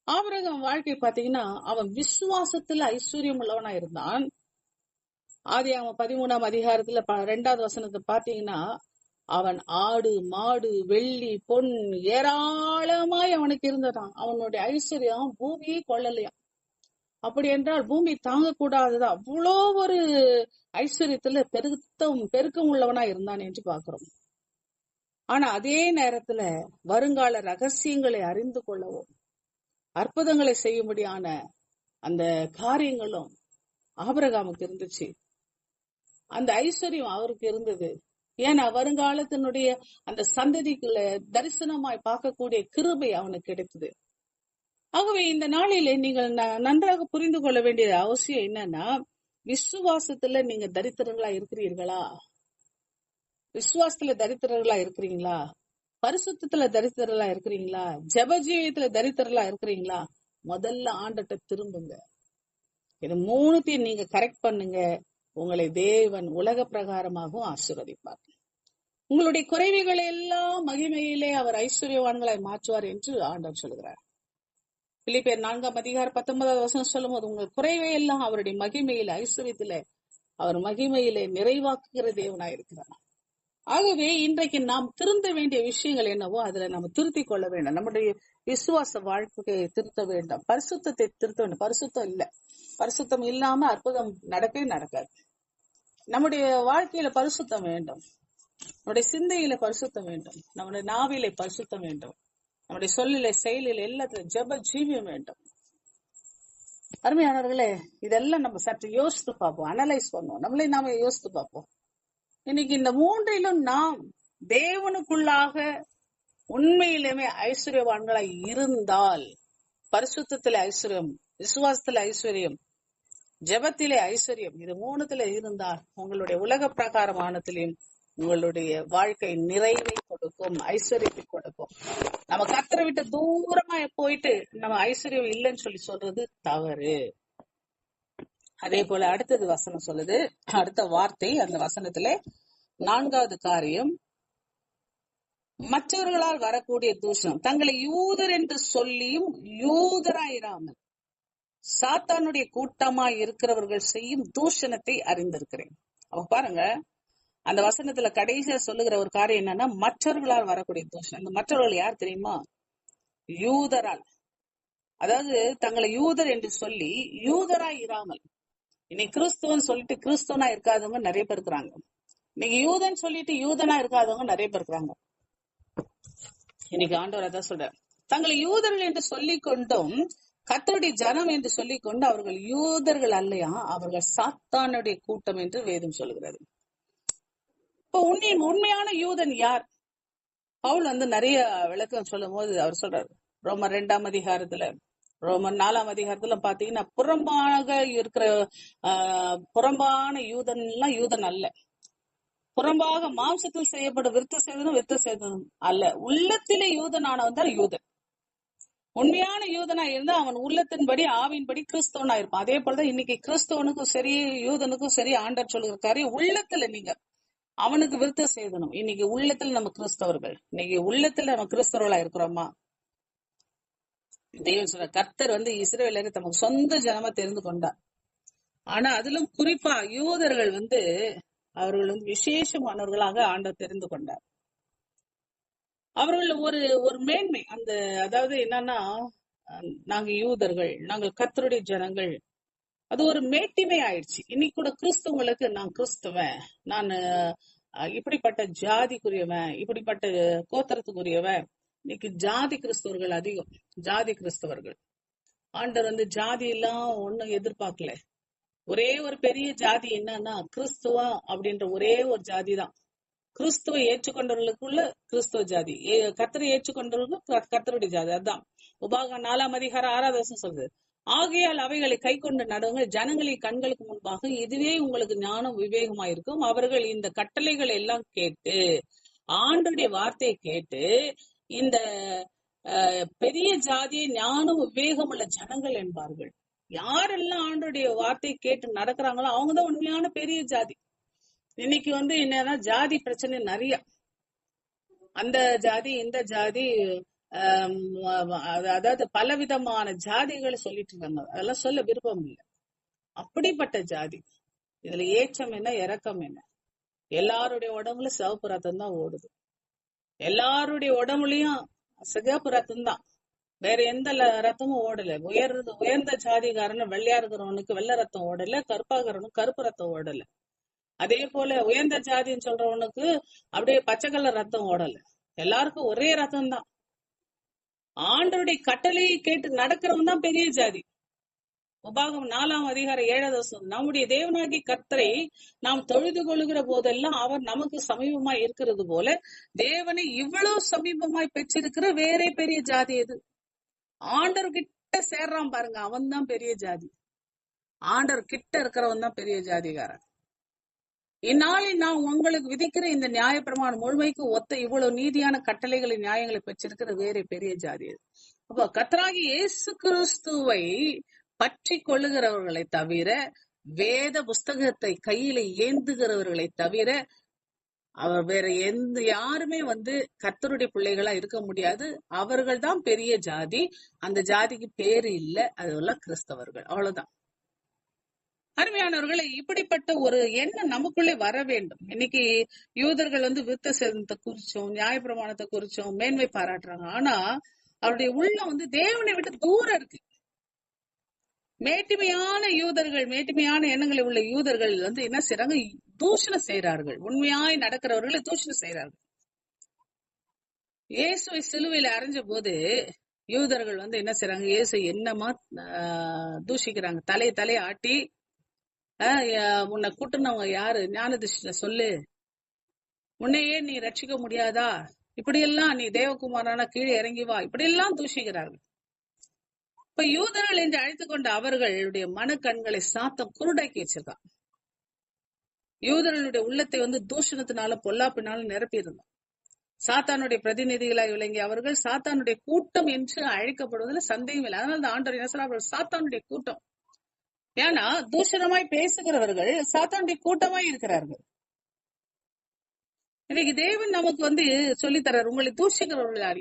ஆபிரகாம் வாழ்க்கை பாத்தீங்கன்னா, அவன் விசுவாசத்துல ஐஸ்வர்யம் உள்ளவனா இருந்தான். ஆதியாகமம் 13ஆம் அதிகாரத்துல 2வது வசனத்தை பாத்தீங்கன்னா, அவன் ஆடு, மாடு, வெள்ளி, பொன் ஏராளமாய் அவனுக்கு இருந்ததான். அவனுடைய ஐஸ்வர்யம் பூமியை கொள்ளலையாம். அப்படி என்றால் பூமி தாங்கக்கூடாதுதான். அவ்வளோ ஒரு ஐஸ்வர்யத்துல பெருக்கம் உள்ளவனா இருந்தான் என்று பாக்குறோம். ஆனா அதே நேரத்துல வருங்கால ரகசியங்களை அறிந்து கொள்ளவும் அற்புதங்களை செய்யும்படியான அந்த காரியங்களும் ஆபிரகாமுக்கு இருந்துச்சு. அந்த ஐஸ்வர்யம் அவருக்கு இருந்தது. ஏன்னா வருங்காலத்தினுடைய அந்த சந்ததிக்குள்ள தரிசனமாய் பார்க்கக்கூடிய கிருபை அவனுக்கு கிடைத்தது. ஆகவே இந்த நாளிலே நீங்கள் நன்றாக புரிந்து கொள்ள வேண்டிய அவசியம் என்னன்னா, விசுவாசத்துல நீங்க தரித்திரங்களா இருக்கிறீர்களா? விசுவாசத்துல தரித்திரங்களா இருக்கிறீங்களா? பரிசுத்தத்துல தரித்திரங்களா இருக்கிறீங்களா? ஜெப ஜீவியத்துல தரித்திரங்களா இருக்கிறீங்களா? முதல்ல ஆண்டட்ட திரும்புங்க. இது 3த்தையும் நீங்க கரெக்ட் பண்ணுங்க. உங்களை தேவன் உலக பிரகாரமாகவும் ஆசீர்வதிப்பார். உங்களுடைய குறைவுகளை எல்லாம் மகிமையிலே அவர் ஐஸ்வர்யவான்களாய் மாற்றுவார் என்று ஆண்டவர் சொல்கிறார். பிலிப்பியர் 4ஆம் அதிகாரம் 19வது வசனம் சொல்லும் போது, உங்கள் குறைவை எல்லாம் அவருடைய மகிமையில ஐஸ்வர்யத்திலே அவர் மகிமையிலே நிறைவாக்குகிற தேவனாயிருக்கிறார். ஆகவே இன்றைக்கு நாம் திருந்த வேண்டிய விஷயங்கள் என்னவோ அதுல நம்ம திருத்திக் கொள்ள வேண்டும். நம்முடைய விசுவாச வாழ்க்கையை திருத்த வேண்டும். பரிசுத்தத்தை திருத்த வேண்டும். பரிசுத்தம் இல்ல, பரிசுத்தம் இல்லாம அற்புதம் நடக்கவே நடக்காது. நம்முடைய வாழ்க்கையில பரிசுத்தம் வேண்டும். நம்முடைய சிந்தையில பரிசுத்தம் வேண்டும். நம்முடைய நாவிலே பரிசுத்தம் வேண்டும். நம்முடைய சொல்லில, செயலில, எல்லாத்துல ஜெப ஜீவியம் வேண்டும். அருமையானவர்களே, இதெல்லாம் நம்ம சற்று யோசித்து பார்ப்போம், அனலைஸ் பண்ணுவோம், நம்மளே நாம யோசித்து பார்ப்போம். இன்னைக்கு இந்த 3லும் நாம் தேவனுக்குள்ளாக உண்மையிலுமே ஐஸ்வர்யவான்களாய் இருந்தால், பரிசுத்தத்திலே ஐஸ்வர்யம், விசுவாசத்திலே ஐஸ்வர்யம், ஜெபத்திலே ஐஸ்வர்யம், இது 3த்துல இருந்தால் உங்களுடைய உலக பிரகாரமானத்திலையும் உங்களுடைய வாழ்க்கை நிறைவை கொடுக்கும், ஐஸ்வர்யத்தை கொடுக்கும். நம்ம கர்த்தரை விட்டு தூரமா போயிட்டு நம்ம ஐஸ்வர்யம் இல்லைன்னு சொல்லி சொல்றது தவறு. அதே போல அடுத்தது வசனம் சொல்லுது, அடுத்த வார்த்தை அந்த வசனத்துல 4வது காரியம், மற்றவர்களால் வரக்கூடிய தூஷணம். தங்களை யூதர் என்று சொல்லியும் யூதராயிராமல் சாத்தானுடைய கூட்டமாய் இருக்கிறவர்கள் செய்யும் தூஷணத்தை அறிந்திருக்கிறேன். அவ பாருங்க, அந்த வசனத்துல கடைசியா சொல்லுகிற ஒரு காரியம் என்னன்னா, மற்றவர்களால் வரக்கூடிய தூஷணம். இந்த மற்றவர்கள் யார் தெரியுமா? யூதரால். அதாவது தங்களை யூதர் என்று சொல்லி யூதராய் இராமல். இன்னைக்கு கிறிஸ்துவன் சொல்லிட்டு கிறிஸ்துவனா இருக்காதவங்க நிறைய பேர் இருக்கிறாங்க. இன்னைக்கு யூதன் சொல்லிட்டு யூதனா இருக்காதவங்க நிறைய பேர் இருக்கிறாங்க. இன்னைக்கு ஆண்டவர் அதான் சொல்ற, தங்களை யூதர்கள் என்று சொல்லிக் கொண்டும் கர்த்தருடைய ஜனம் என்று சொல்லிக் கொண்டு அவர்கள் யூதர்கள் அல்லையா, அவர்கள் சாத்தானுடைய கூட்டம் என்று வேதம் சொல்கிறது. இப்போ உண்மையான யூதன் யார்? பவுல் நிறைய விளக்கம் சொல்லும் போது அவர் சொல்றாரு, ரோமர் 2ஆம் அதிகாரத்துல, ரோமர் 4ஆம் அதிகாரத்துல பாத்தீங்கன்னா, புறம்பான யூதன் எல்லாம் யூதன் அல்ல. புறம்பாக மாம்சத்தில் செய்யப்படும் விருத்த சேதனம் அல்ல, உள்ளத்திலே யூதனானவன் தான் யூதன். உண்மையான யூதனா இருந்தா அவன் உள்ளத்தின்படி ஆவின்படி கிறிஸ்தவனா இருப்பான். அதே போலதான் இன்னைக்கு கிறிஸ்தவனுக்கும் சரி யூதனுக்கும் சரி ஆண்டவர் சொல்லுகிற காரியம், உள்ளத்துல நீங்க அவனுக்கு விருத்த சேதனம். இன்னைக்கு உள்ளத்துல நம்ம கிறிஸ்தவர்கள், இன்னைக்கு உள்ளத்துல நம்ம கிறிஸ்தவர்களா இருக்கிறோமா? தேவன் சொல்ற, கர்த்தர் இஸ்ரவேலரை தமக்கு சொந்த ஜனமா தெரிந்து கொண்டார். ஆனா அதிலும் குறிப்பா யூதர்கள் அவர்கள் விசேஷமானவர்களாக ஆண்டவர் தெரிந்து கொண்டார். அவர்கள் ஒரு மேன்மை, அதாவது என்னன்னா, நாங்க யூதர்கள், நாங்க கர்த்தருடைய ஜனங்கள், அது ஒரு மேட்டிமை ஆயிடுச்சு. இன்னைக்கு கூட கிறிஸ்தவங்களுக்கு, நான் கிறிஸ்தவன், நான் இப்படிப்பட்ட ஜாதிக்குரியவன், இப்படிப்பட்ட கோத்திரத்துக்குரியவன். இன்னைக்கு ஜாதி கிறிஸ்தவர்கள் அதிகம். ஜாதி கிறிஸ்தவர்கள் ஆண்டவர் ஜாதி எல்லாம் ஒண்ணும் எதிர்பார்க்கல. ஒரே ஒரு பெரிய ஜாதி என்னன்னா கிறிஸ்துவா அப்படின்ற ஒரே ஒரு ஜாதி தான். கிறிஸ்துவை ஏற்றுக்கொண்டவர்களுக்குள்ள கிறிஸ்துவ ஜாதி, கர்த்தரை ஏற்றுக்கொண்டவர்களுக்கு கர்த்தருடைய ஜாதி. அதுதான் உபாகம் 4:6 சொல்றது. ஆகையால் அவைகளை கை கொண்டு நடவுங்கள், ஜனங்களின் கண்களுக்கு முன்பாக இதுவே உங்களுக்கு ஞானம் விவேகமாயிருக்கும். அவர்கள் இந்த கட்டளைகள் எல்லாம் கேட்டு, ஆண்டுடைய வார்த்தையை கேட்டு, இந்த பெரிய ஜாதியை ஞானம் விவேகம் உள்ள ஜனங்கள் என்பார்கள். யாரெல்லாம் ஆண்டுடைய வார்த்தையை கேட்டு நடக்கிறாங்களோ அவங்கதான் உண்மையான பெரிய ஜாதி. இன்னைக்கு என்னன்னா ஜாதி பிரச்சனை நிறைய, அந்த ஜாதி இந்த ஜாதி, அதாவது பலவிதமான ஜாதிகளை சொல்லிட்டு இருக்காங்க. அதெல்லாம் சொல்ல விருப்பம் இல்லை. அப்படிப்பட்ட ஜாதி. இதுல ஏச்சம் என்ன, இறக்கம் என்ன? எல்லாருடைய உடம்புல சிவப்பு ரத்தம் தான் ஓடுது. எல்லாருடைய உடம்புலயும் சிகப்பு ரத்தம் தான், வேற எந்த ரத்தமும் ஓடல. உயர்ந்த ஜாதிகாரன் வெள்ளையா இருக்கிறவனுக்கு வெள்ளை ரத்தம் ஓடல, கருப்பாகிறவனுக்கு கருப்பு ரத்தம் ஓடல. அதே போல உயர்ந்த ஜாதின்னு சொல்றவனுக்கு அப்படியே பச்சை கலர் ரத்தம் ஓடல. எல்லாருக்கும் ஒரே ரத்தம் தான். ஆண்டவருடைய கட்டளையை கேட்டு நடக்கிறவன் தான் பெரிய ஜாதி. உபாகம் 4:7 நம்முடைய தேவனாகி கர்த்தரை நாம் தொழுது கொள்ளுகிற போதெல்லாம் அவர் நமக்கு சமீபமாய் இருக்கிறது போல தேவனை இவ்வளவு சமீபமாய் பெற்றிருக்கிற வேற பெரிய ஜாதி எது? ஆண்டவர் கிட்ட சேர்றான் பாருங்க, அவன் தான் பெரிய ஜாதி. ஆண்டவர் கிட்ட இருக்கிறவன் தான் பெரிய ஜாதிகாரன். இந்நாளில் நான் உங்களுக்கு விதிக்கிற இந்த நியாயப்பிரமாணம் முழுமைக்கு ஒத்த இவ்வளவு நீதியான கட்டளைகளை நியாயங்களை பெற்றிருக்கிற வேற பெரிய ஜாதி அது. அப்போ கர்த்தராகி இயேசு கிறிஸ்துவை பற்றி கொள்ளுகிறவர்களை தவிர, வேத புஸ்தகத்தை கையில ஏந்துகிறவர்களை தவிர அவர் வேற யாருமே கர்த்தருடைய பிள்ளைகளா இருக்க முடியாது. அவர்கள் தான் பெரிய ஜாதி. அந்த ஜாதிக்கு பேரு இல்ல, அதெல்லாம் கிறிஸ்தவர்கள், அவ்வளவுதான். அருமையானவர்களை, இப்படிப்பட்ட ஒரு எண்ணம் நமக்குள்ளே வர வேண்டும். இன்னைக்கு யூதர்கள் விருத்த சேதனத்தை குறிச்சும் நியாயப்பிரமாணத்தை குறிச்சும் மேன்மை பாராட்டுறாங்க. ஆனா அவருடைய உள்ளம் தேவனை விட்டு தூரம் இருக்கு. மேட்டிமையான யூதர்கள், மேட்டிமையான எண்ணங்களை உள்ள யூதர்கள் என்ன செய்யறாங்க? தூஷணம் செய்யறார்கள். உண்மையாய் நடக்கிறவர்களை தூஷணம் செய்யறார்கள். இயேசுவை சிலுவையில அறைஞ்ச போது யூதர்கள் என்ன செய்யறாங்க? இயேசு என்னமா தூஷிக்கிறாங்க. தலையை ஆட்டி, உன்னை கூட்டுனவங்க யாரு? ஞானதிஷ்ட சொல்லு, உன்னையே நீ ரட்சிக்க முடியாதா? இப்படி எல்லாம் நீ தேவகுமாரான கீழே இறங்கி வா, இப்படி எல்லாம் தூஷிக்கிறார்கள். இப்ப யூதர்கள் என்று அழைத்து கொண்ட அவர்களுடைய மனக்கண்களை சாத்தம் குருடாக்கி வச்சிருக்கான். யூதர்களுடைய உள்ளத்தை தூஷணத்தினால பொல்லாப்பினாலும் நிரப்பி இருந்தான். சாத்தானுடைய பிரதிநிதிகளாய் விளங்கிய அவர்கள் சாத்தானுடைய கூட்டம் என்று அழைக்கப்படுவதில் சந்தேகம் இல்லை. அதனால ஆண்டவர் என்ன சொல்றார்? சாத்தானுடைய கூட்டம். ஏன்னா தூஷணமாய் பேசுகிறவர்கள் சாத்தானுடைய கூட்டமாய் இருக்கிறார்கள். இன்னைக்கு தேவன் நமக்கு சொல்லித்தரார், உங்களை தூஷிக்கிறவர்கள் யாரு?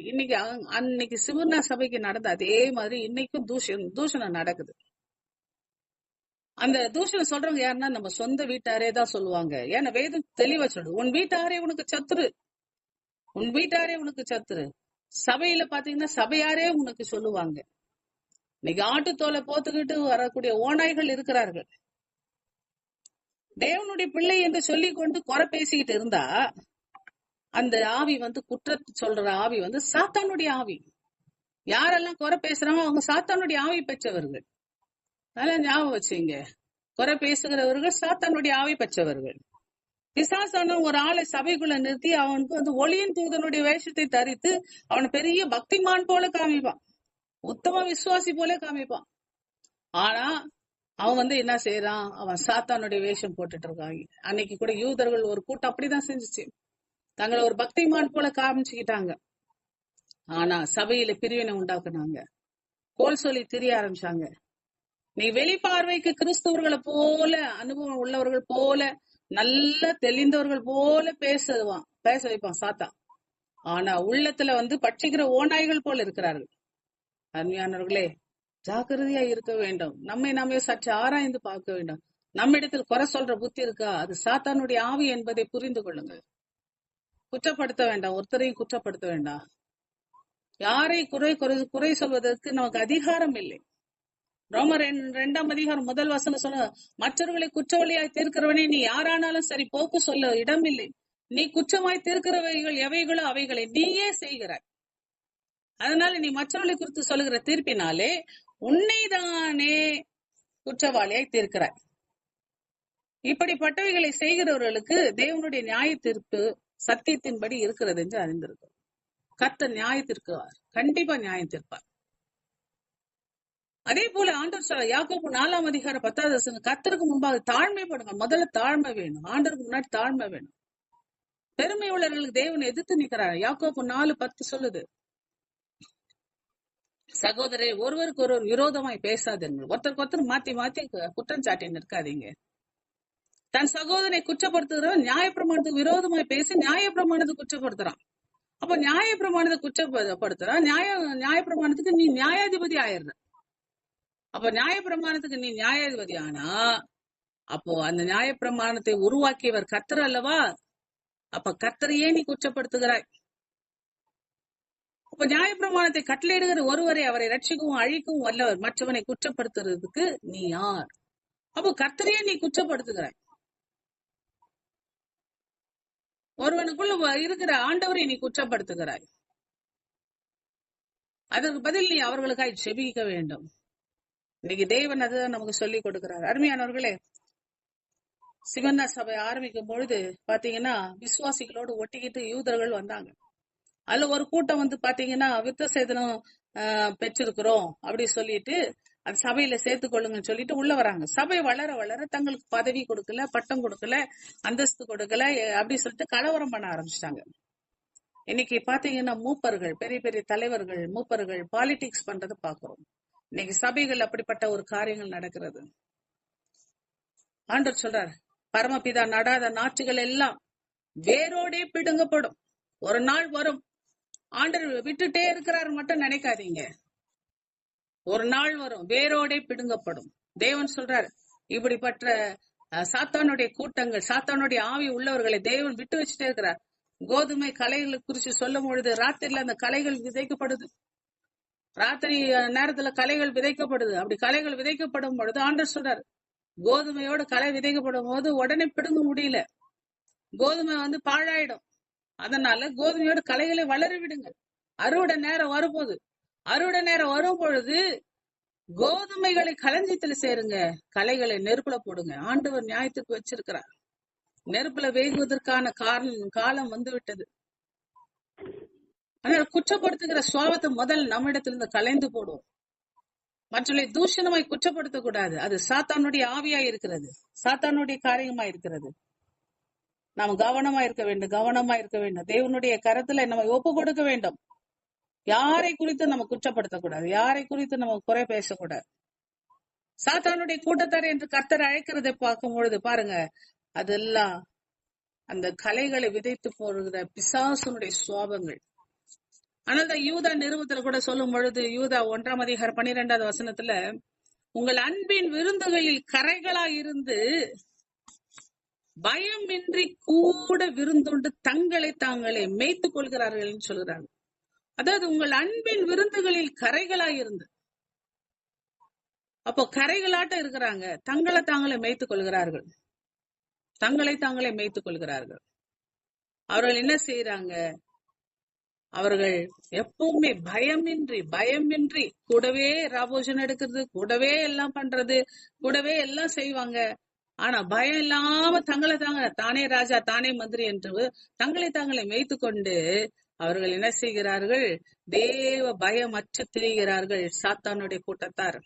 அன்னைக்கு சிவர்ணா சபைக்கு நடந்த அதே மாதிரி இன்னைக்கும் தூஷணம் நடக்குது. அந்த தூஷணம் சொல்றவங்க யாருன்னா நம்ம சொந்த வீட்டாரே தான் சொல்லுவாங்க. ஏன்னா வேதம் தெளிவா சொல்லுது, உன் வீட்டாரே உனக்கு சத்துரு, உன் வீட்டாரே உனக்கு சத்துரு. சபையில பாத்தீங்கன்னா சபையாரே உனக்கு சொல்லுவாங்க. இன்னைக்கு ஆட்டுத்தோலை போத்துக்கிட்டு வரக்கூடிய ஓநாய்கள் இருக்கிறார்கள். தேவனுடைய பிள்ளை என்று சொல்லி கொண்டு குறை பேசிக்கிட்டு இருந்தா அந்த ஆவி குற்றத்தை சொல்ற ஆவி சாத்தானுடைய ஆவி. யாரெல்லாம் குறை பேசுறாங்க அவங்க சாத்தானுடைய ஆவி பெற்றவர்கள். அதனால ஞாபகம் வச்சுங்க, குறை பேசுகிறவர்கள் சாத்தானுடைய ஆவி பெற்றவர்கள். பிசாசான ஒரு ஆளை சபைக்குள்ள நிறுத்தி அவனுக்கு ஒளியின் தூதனுடைய வேஷத்தை தரித்து அவன் பெரிய பக்திமான் போல காமிப்பான், உத்தம விசுவாசி போல காமிப்பான். ஆனா அவன் என்ன செய்யறான்? அவன் சாத்தானுடைய வேஷம் போட்டுட்டு இருக்காங்க. அன்னைக்கு கூட யூதர்கள் ஒரு கூட்டம் அப்படிதான் செஞ்சுச்சு. தங்களை ஒரு பக்திமான் போல காமிச்சுக்கிட்டாங்க. ஆனா சபையில பிரிவினை உண்டாக்குனாங்க, கோல் சொல்லி திரிய ஆரம்பிச்சாங்க. நீ வெளிப்பார்வைக்கு கிறிஸ்தவர்களை போல, அனுபவம் உள்ளவர்கள் போல, நல்ல தெளிந்தவர்கள் போல பேச வைப்பான் சாத்தான். ஆனா உள்ளத்துல பட்சிக்கிற ஓநாய்கள் போல இருக்கிறார்கள். அருமையானவர்களே, ஜாக்கிரதையா இருக்க வேண்டும். நாமே சற்று ஆராய்ந்து பார்க்க வேண்டும். நம்ம இடத்தில் குறை சொல்ற புத்தி இருக்கா? அது சாத்தானுடைய ஆவி என்பதை புரிந்து கொள்ளுங்க. குற்றப்படுத்த வேண்டாம், ஒருத்தரையும் குற்றப்படுத்த வேண்டாம். யாரை குறை சொல்வதற்கு நமக்கு அதிகாரம் இல்லை. ரோமர் 2:1 சொல்ல, மற்றவர்களை குற்றவாளியாய் தீர்க்கிறவனே நீ யாரானாலும் சரி போக்கு சொல்ல இடம் இல்லை. நீ குற்றமாய் தீர்க்கிறவைகள் எவைகளோ அவைகளை நீயே செய்கிறாய். அதனால நீ மற்றவர்களை குறித்து சொல்லுகிற தீர்ப்பினாலே உன்னைதானே குற்றவாளியாய் தீர்க்கிறாய். இப்படிப்பட்டவைகளை செய்கிறவர்களுக்கு தேவனுடைய நியாய தீர்ப்பு சத்தியத்தின்படி இருக்கிறது என்று அறிந்திருக்கிறோம். கர்த்தர் நியாயத்திற்குவார், கண்டிப்பா நியாயத்திருப்பார். அதே போல ஆண்டவர் சொல்ற யாக்கோபு 4ஆம் அதிகாரம் 10வது வசனம், கர்த்தருக்கு முன்பாக தாழ்மைப்படுங்க. முதல்ல தாழ்மை வேணும், ஆண்டவருக்கு முன்னாடி தாழ்மை வேணும். பெருமை உள்ளவர்களுக்கு தேவன் எதிர்த்து நிற்கிறார். யாக்கோபு 4:10 சொல்லுது, சகோதரே ஒருவருக்கு ஒருவர் விரோதமாய் பேசாதீர்கள், ஒருத்தருக்கு ஒருத்தர் மாத்தி மாத்தி குற்றம் சாட்டின்னு இருக்காதீங்க. தன் சகோதரனை குற்றப்படுத்துகிறவன் நியாயப்பிரமாணத்துக்கு விரோதமாய் பேசி நியாயப்பிரமாணத்தை குற்றப்படுத்துறான். அப்ப நியாயப்பிரமாணத்தை குற்றப்படுத்துறான், நியாயப்பிரமாணத்துக்கு நீ நியாயாதிபதி ஆயிடுற. அப்ப நியாயப்பிரமாணத்துக்கு நீ நியாயாதிபதி ஆனா, அப்போ அந்த நியாயப்பிரமாணத்தை உருவாக்கியவர் கர்த்தர் அல்லவா? அப்ப கர்த்தரையே நீ குற்றப்படுத்துகிறாய். அப்ப நியாயப்பிரமாணத்தை கட்டளையிடுகிற ஒருவரை அவரை ரட்சிக்கவும் அழிக்கவும் வல்லவர், மற்றவனை குற்றப்படுத்துறதுக்கு நீ யார்? அப்போ கர்த்தரையே நீ குற்றப்படுத்துகிறாய். ஒருவனுக்குள்ள இருக்கிற ஆண்டவரை நீ குற்றப்படுத்துகிறாய். அதற்கு பதில் நீ அவர்களுக்காக செபிக்க வேண்டும். இன்னைக்கு தேவன் அதுதான் நமக்கு சொல்லி கொடுக்கிறார். அருமையானவர்களே, சிவன்னா சபை ஆரம்பிக்கும் பொழுது பாத்தீங்கன்னா விசுவாசிகளோடு ஒட்டிக்கிட்டு யூதர்கள் வந்தாங்க. அதுல ஒரு கூட்டம் வந்து பாத்தீங்கன்னா விருத்த சேதனம் பெற்றிருக்கிறோம் அப்படி சொல்லிட்டு அந்த சபையில சேர்த்துக் கொள்ளுங்கன்னு சொல்லிட்டு உள்ள வராங்க. சபை வளர வளர தங்களுக்கு பதவி கொடுக்கல, பட்டம் கொடுக்கல, அந்தஸ்து கொடுக்கல, அப்படி சொல்லிட்டு கலவரம் பண்ண ஆரம்பிச்சிட்டாங்க. இன்னைக்கு பாத்தீங்கன்னா மூப்பர்கள், பெரிய பெரிய தலைவர்கள், மூப்பர்கள் பாலிடிக்ஸ் பண்றது பாக்குறோம். இன்னைக்கு சபைகள் அப்படிப்பட்ட ஒரு காரியங்கள் நடக்கிறது. ஆண்டவர் சொல்றார், பரமபிதா நடாத நாற்றுகள் எல்லாம் வேரோடே பிடுங்கப்படும். ஒரு நாள் வரும், ஆண்டவர் விட்டுட்டே இருக்கிறார் மட்டும் நினைக்காதீங்க. ஒரு நாள் வரும், வேரோடே பிடுங்கப்படும். தேவன் சொல்றார், இப்படிப்பட்ட சாத்தானுடைய கூட்டங்கள், சாத்தானுடைய ஆவி உள்ளவர்களை தேவன் விட்டு வச்சுட்டே இருக்கிறார். கோதுமை கலைகளை குறிச்சு சொல்லும் பொழுது ராத்திரில அந்த கலைகள் விதைக்கப்படுது. ராத்திரி நேரத்துல கலைகள் விதைக்கப்படுது. அப்படி கலைகள் விதைக்கப்படும் பொழுது ஆண்டவர் சொல்றார், கோதுமையோட களை விதைக்கப்படும் போது உடனே பிடுங்க முடியல, கோதுமை வந்து பாழாயிடும். அதனால கோதுமையோட கலைகளை வளர விடுங்கள். அறுவடை நேரம் வரும்போது, அறுவடை நேரம் வரும் பொழுது கோதுமைகளை களஞ்சியத்துல சேருங்க, கலைகளை நெருப்புல போடுங்க. ஆண்டவர் நியாயத்துக்கு வச்சிருக்கிறார். நெருப்புல வேகுவதற்கான காலம் வந்து விட்டது. ஆனால் குற்றப்படுத்துகிற சுவாபத்தை முதல் நம்மிடத்திலிருந்து கலைந்து போடுவோம். மற்றவர்களை தூஷணமாய் குற்றப்படுத்தக்கூடாது. அது சாத்தானுடைய ஆவியா இருக்கிறது, சாத்தானுடைய காரியமா இருக்கிறது. நாம் கவனமா இருக்க வேண்டும், கவனமா இருக்க வேண்டும். தேவனுடைய கரத்துல நம்ம ஒப்பு கொடுக்க வேண்டும். யாரை குறித்து நம்ம குற்றப்படுத்தக்கூடாது, யாரை குறித்து நம்ம குறை பேசக்கூடாது. சாத்தானுடைய கூட்டத்தார் என்று கர்த்தர் அழைக்கிறதை பார்க்கும் பொழுது பாருங்க, அதெல்லாம் அந்த கலைகளை விதைத்து போடுகிற பிசாசுனுடைய சுவாபங்கள். ஆனால் யூதா நிறுவத்துல கூட சொல்லும் பொழுது, யூதா 1ஆம் அதிகாரம் 12வது வசனத்துல, உங்கள் அன்பின் விருந்துகளில் கரைகளாயிருந்து பயமின்றி கூட விருந்துண்டு தங்களை தாங்களே மேய்த்துக் கொள்கிறார்கள் சொல்கிறாங்க. அதாவது உங்கள் அன்பின் விருந்துகளில் கரைகளாயிருந்து, அப்போ கரைகளாட்ட இருக்கிறாங்க, தங்களை தாங்களே மேய்த்துக் கொள்கிறார்கள், தங்களை தாங்களே மேய்த்துக் கொள்கிறார்கள். அவர்கள் என்ன செய்யறாங்க? அவர்கள் எப்பவுமே பயமின்றி கூடவே ராபோஜன் எடுக்கிறது, கூடவே எல்லாம் பண்றது, கூடவே எல்லாம் செய்வாங்க. ஆனா பயம் இல்லாம தங்களை தாங்க, தானே ராஜா தானே மந்திரி என்று தங்களை தாங்களே மேய்த்து கொண்டு அவர்கள் என்ன செய்கிறார்கள்? தேவ பயமற்று திரிகிறார்கள் சாத்தானுடைய கூட்டத்தார்.